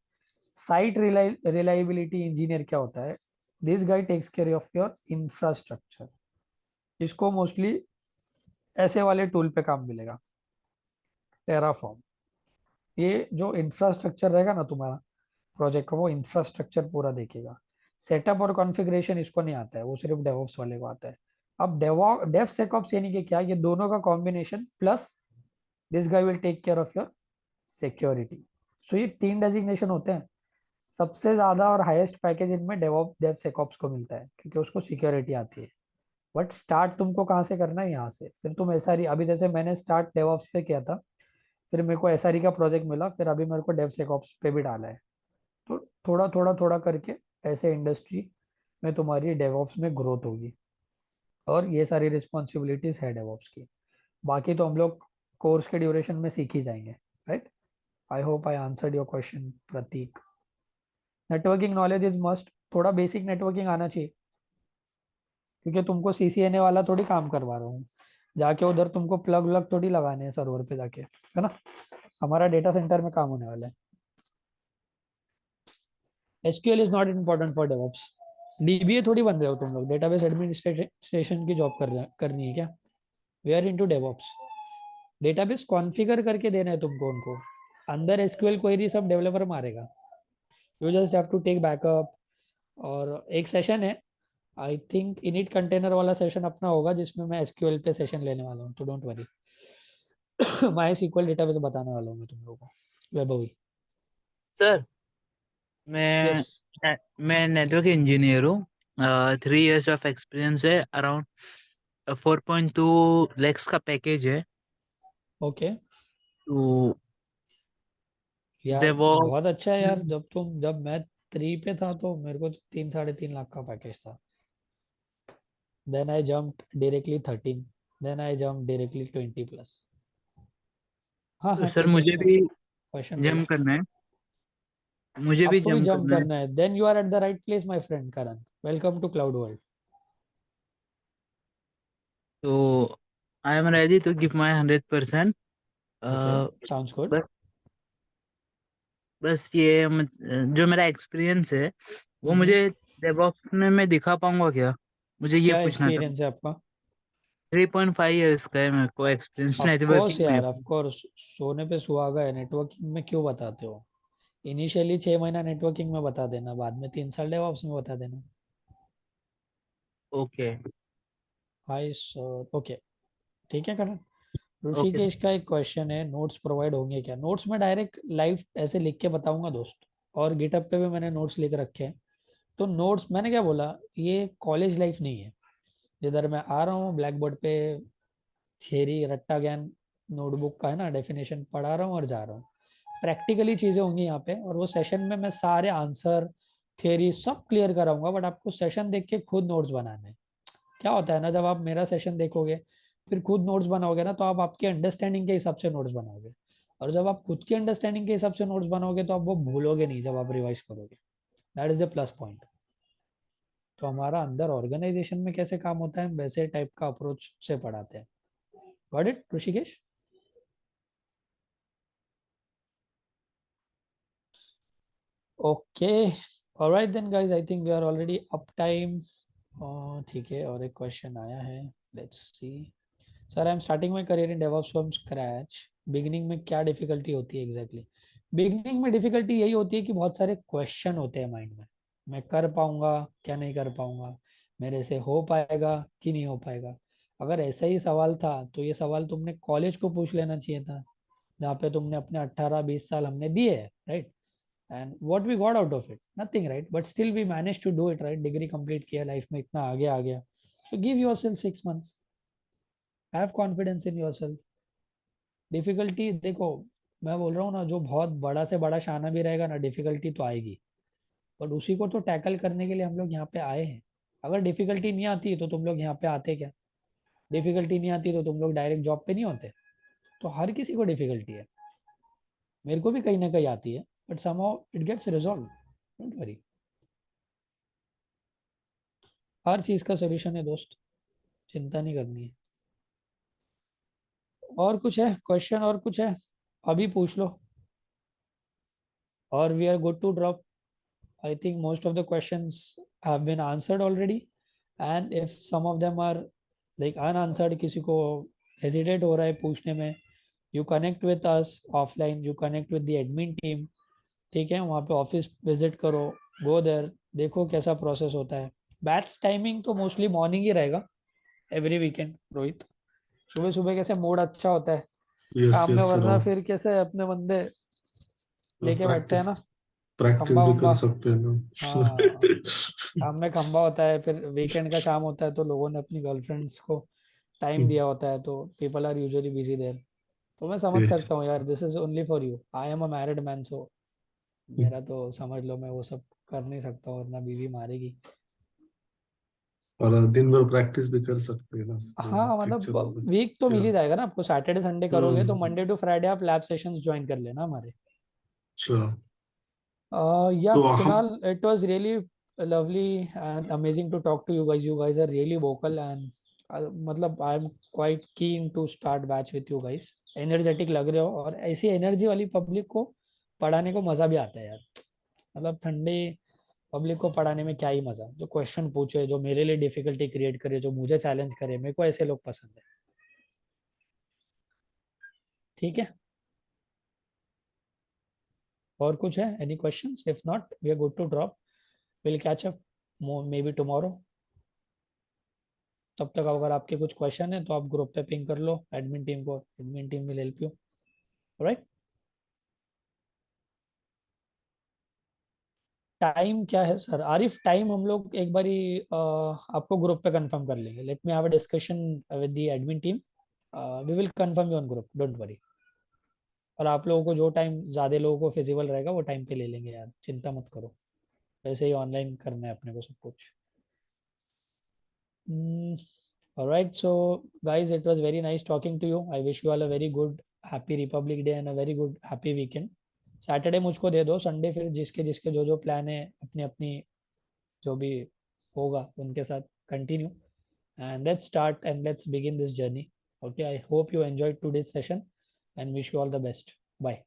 साइट रिलायबिलिटी इंजीनियर क्या होता है? This guy takes care of your infrastructure. इसको मोस्टली ऐसे वाले टूल पे काम मिलेगा, टेराफॉर्म। ये जो इंफ्रास्ट्रक्चर रहेगा ना तुम्हारा प्रोजेक्ट का, वो इंफ्रास्ट्रक्चर पूरा देखेगा। सेटअप और कॉन्फ़िगरेशन इसको नहीं आता है, वो सिर्फ डेवऑप्स वाले को आता है। अब डेवसेकऑप्स यानी कि क्या? ये दोनों का combination plus this guy will take care of your security. So ये 3 डेजिग्नेशन होते हैं। सबसे ज्यादा और हाईएस्ट पैकेज इनमें डेवसेकऑप्स को मिलता है, क्योंकि उसको सिक्योरिटी आती है। बट स्टार्ट तुमको कहाँ से करना है? यहाँ से। फिर तुम एसआरई, अभी जैसे मैंने स्टार्ट डेवऑप्स पे किया था, फिर मेरे को एसआरई का प्रोजेक्ट मिला, फिर अभी मेरे को डेवसेकऑप्स पे भी डाला है। तो थोड़ा थोड़ा थोड़ा करके ऐसे इंडस्ट्री में तुम्हारी डेवऑप्स में ग्रोथ होगी, और ये सारी रिस्पॉन्सिबिलिटीज है डेवऑप्स की। बाकी तो हम लोग कोर्स के ड्यूरेशन में सीख ही जाएंगे, right. I hope I answered your question Pratik. Networking knowledge is must. थोड़ा बेसिक नेटवर्किंग आना चाहिए, क्योंकि तुमको CCNA वाला थोड़ी काम करवा रहा हूँ, जाके उधर तुमको प्लग व्लग थोड़ी लगाने हैं सर्वर पे जाके, है ना। हमारा डेटा सेंटर में काम होने वाला है। SQL is not important for DevOps. DBA थोड़ी बन रहे हो तुम लोग, डेटाबेस एडमिनिस्ट्रेशन की जॉब करनी है क्या? We are into DevOps. Database configure करके देना है तुमको उनको। अंदर SQL क्वेरी सब डेवलपर मारेगा, you just have to take backup. और एक सेशन है, आई थिंक इनिट कंटेनर वाला सेशन अपना होगा, जिसमें मैं SQL पे सेशन लेने वाला हूँ, तो डोंट वरी। MySQL डेटाबेस बताने वाला हूँ मैं तुम लोगों को, वैभवी। सर मैं यस। मैं नेटवर्क इंजीनियर हूँ। 3 years ऑफ एक्सपीरियंस है। अराउंड 4.2 lakhs का पैकेज है। ओके तो यार, DevOps बहुत अच्छा है यार। जब मैं 3 पे था तो मेरे को 3-3.5 लाख का पैकेज था। Then I jumped directly 13, then I jump directly 20+। हाँ तो हाँ, सर ठीक है, मुझे अच्छा भी क्वेश्चन बोलो। जंप करना है। मुझे भी आपको भी जंप जंप करना है। करना है? Then you are at the right place my friend Karan. Welcome to cloud world. तो I am ready to give my 100%। Okay, sounds good. बस बस जो मेरा एक्सपीरियंस है वो मुझे DevOps में मैं दिखा पाऊंगा क्या? मुझे ये क्या पूछना था। एक्सपीरियंस है आपका? 3.5 years का है मेरे को एक्सपीरियंस ऑफ कोर्स नेटवर्किंग में। यार, ऑफ कोर्स। सोने पे सुहागा है। नेटवर्किंग में क्यों बताते हो? इनिशियली 6 महीना नेटवर्किंग में बता देना, बाद में 3 साल डेवऑप्स में बता देना। ओके हाय सर, ओके, ठीक है करण। ओके ऋषिकेश का एक क्वेश्चन है, नोट्स प्रोवाइड होंगे क्या? नोट्स में डायरेक्ट लाइव ऐसे लिख के बताऊंगा दोस्त, और गिटअप पे भी मैंने नोट्स लिख रखे हैं। तो नोट्स, मैंने क्या बोला, ये कॉलेज लाइफ नहीं है जिधर मैं आ रहा हूँ ब्लैक बोर्ड पे थियरी रट्टा ज्ञान नोटबुक का, है ना, डेफिनेशन पढ़ा रहा हूँ और जा रहा हूँ। प्रैक्टिकली चीजें होंगी यहाँ पे, और वो सेशन में मैं सारे आंसर थियरी सब क्लियर कराऊंगा, बट आपको सेशन देख के खुद नोट्स बनाने हैं। क्या होता है ना, जब आप मेरा सेशन देखोगे फिर खुद नोट्स बनाओगे ना, तो आप आपके अंडरस्टैंडिंग के हिसाब से नोट्स बनाओगे। और जब आप खुद की अंडरस्टैंडिंग के हिसाब से नोट्स बनाओगे तो आप वो भूलोगे नहीं जब आप रिवाइज करोगे। That is the plus point. तो हमारा अंदर ऑर्गेनाइजेशन में कैसे काम होता है, वैसे टाइप का अप्रोच से पढ़ाते हैं। Got it Rishikesh? Okay, alright then guys, I think we are already up time. ठीक है, और एक क्वेश्चन आया है, let's see. Sir, I am starting my career in DevOps from scratch. Beginning में क्या डिफिकल्टी होती है एग्जैक्टली? बिगिनिंग में डिफिकल्टी यही होती है कि बहुत सारे क्वेश्चन होते हैं माइंड में। मैं कर पाऊंगा क्या नहीं कर पाऊंगा, मेरे से हो पाएगा कि नहीं हो पाएगा। अगर ऐसा ही सवाल था तो ये सवाल तुमने कॉलेज को पूछ लेना चाहिए था, जहाँ पे तुमने अपने 18-20 साल हमने दिए है, right. And what we got out of it? Nothing, right. But still we manage to do it, right. Degree complete किया, लाइफ में इतना आगे आ गया। So give yourself 6 months, have confidence in yourself. Difficulty देखो, मैं बोल रहा हूँ ना, जो बहुत बड़ा से बड़ा शाना भी रहेगा ना, डिफिकल्टी तो आएगी। बट उसी को तो टैकल करने के लिए हम लोग यहाँ पे आए हैं। अगर डिफिकल्टी नहीं आती तो तुम लोग यहाँ पे आते क्या? डिफिकल्टी नहीं आती तो तुम लोग डायरेक्ट जॉब पे नहीं होते। तो हर किसी को डिफिकल्टी है, मेरे को भी कहीं ना कहीं आती है, but somehow it gets resolve, don't worry. हर चीज का सोल्यूशन है दोस्त, चिंता नहीं करनी है। और कुछ है क्वेश्चन, और कुछ है अभी पूछ लो, और we are good to drop. I think most of the questions have been answered already, and if some of them are like unanswered, किसी को hesitate हो रहा है पूछने में, you connect with us offline, you connect with the admin team, ठीक है? वहाँ पे ऑफिस विजिट करो, go there, देखो कैसा प्रोसेस होता है। बैच टाइमिंग तो मोस्टली मॉर्निंग ही रहेगा एवरी वीकेंड रोहित। सुबह सुबह कैसे मूड अच्छा होता है यस काम में, यस सर, वरना फिर कैसे अपने बंदे लेके बैठते हैं प्रैक्टिस ना, प्रैक्टिस खंबा भी वंबा। कर सकते हैं ना। हाँ, शाम में खंबा होता है, फिर वीकेंड का शाम होता है, तो लोगों ने अपनी गर्लफ्रेंड्स को टाइम दिया होता है, तो people are usually busy there. तो मैं समझ सकता हूँ यार, this is only for you. I am a married man, so मेरा तो समझ लो, मैं वो सब कर नहीं सकता हूँ, वरना बीवी मारेगी। और दिन भर प्रैक्टिस भी कर सकते हैं ना हाँ टीचर मतलब लोग। वीक तो मिल या ही जाएगा ना आपको, सैटरडे संडे करोगे तो मंडे टू फ्राइडे आप लैब सेशंस ज्वाइन कर लेना हमारे। अच्छा, Yeah, तो हम Kunal, it was really lovely and amazing to talk to you guys. You guys are really vocal, and मतलब I'm quite keen to start batch with you guys. Energetic लग रहे हो, और ऐसी एनर्जी वाली पब्लिक को पढ़ाने को मजा भी आता है यार। मतलब ठंडे पब्लिक को पढ़ाने में क्या ही मजा, जो क्वेश्चन पूछे, जो मेरे लिए डिफिकल्टी क्रिएट करे, जो मुझे चैलेंज करे, मेरे को ऐसे लोग पसंद है। ठीक है, और कुछ है? Any questions? If not, we are good to drop. Will catch up maybe tomorrow. तब तक अगर आपके कुछ क्वेश्चन है तो आप ग्रुप पे पिंग कर लो एडमिन टीम को, admin team will help you, right? Time क्या है सर आरिफ? टाइम हम लोग एक बारी आपको ग्रुप पे कंफर्म कर लेंगे। Let me have a discussion with the admin team, we will confirm you on group, don't worry. और आप लोगों को जो टाइम ज्यादा लोगों को फिजिबल रहेगा वो टाइम पे ले लेंगे यार, चिंता मत करो। वैसे ही ऑनलाइन करना है अपने को सब कुछ। All right, so guys, it was very nice talking to you. I wish you all a very good, happy Republic Day and a very good, happy weekend. Saturday मुझको दे दो, संडे फिर जिसके जिसके जो जो प्लान है अपनी अपनी जो भी होगा उनके साथ continue, and let's start and let's begin this journey. Okay, I hope you enjoyed today's session and wish you all the best. Bye.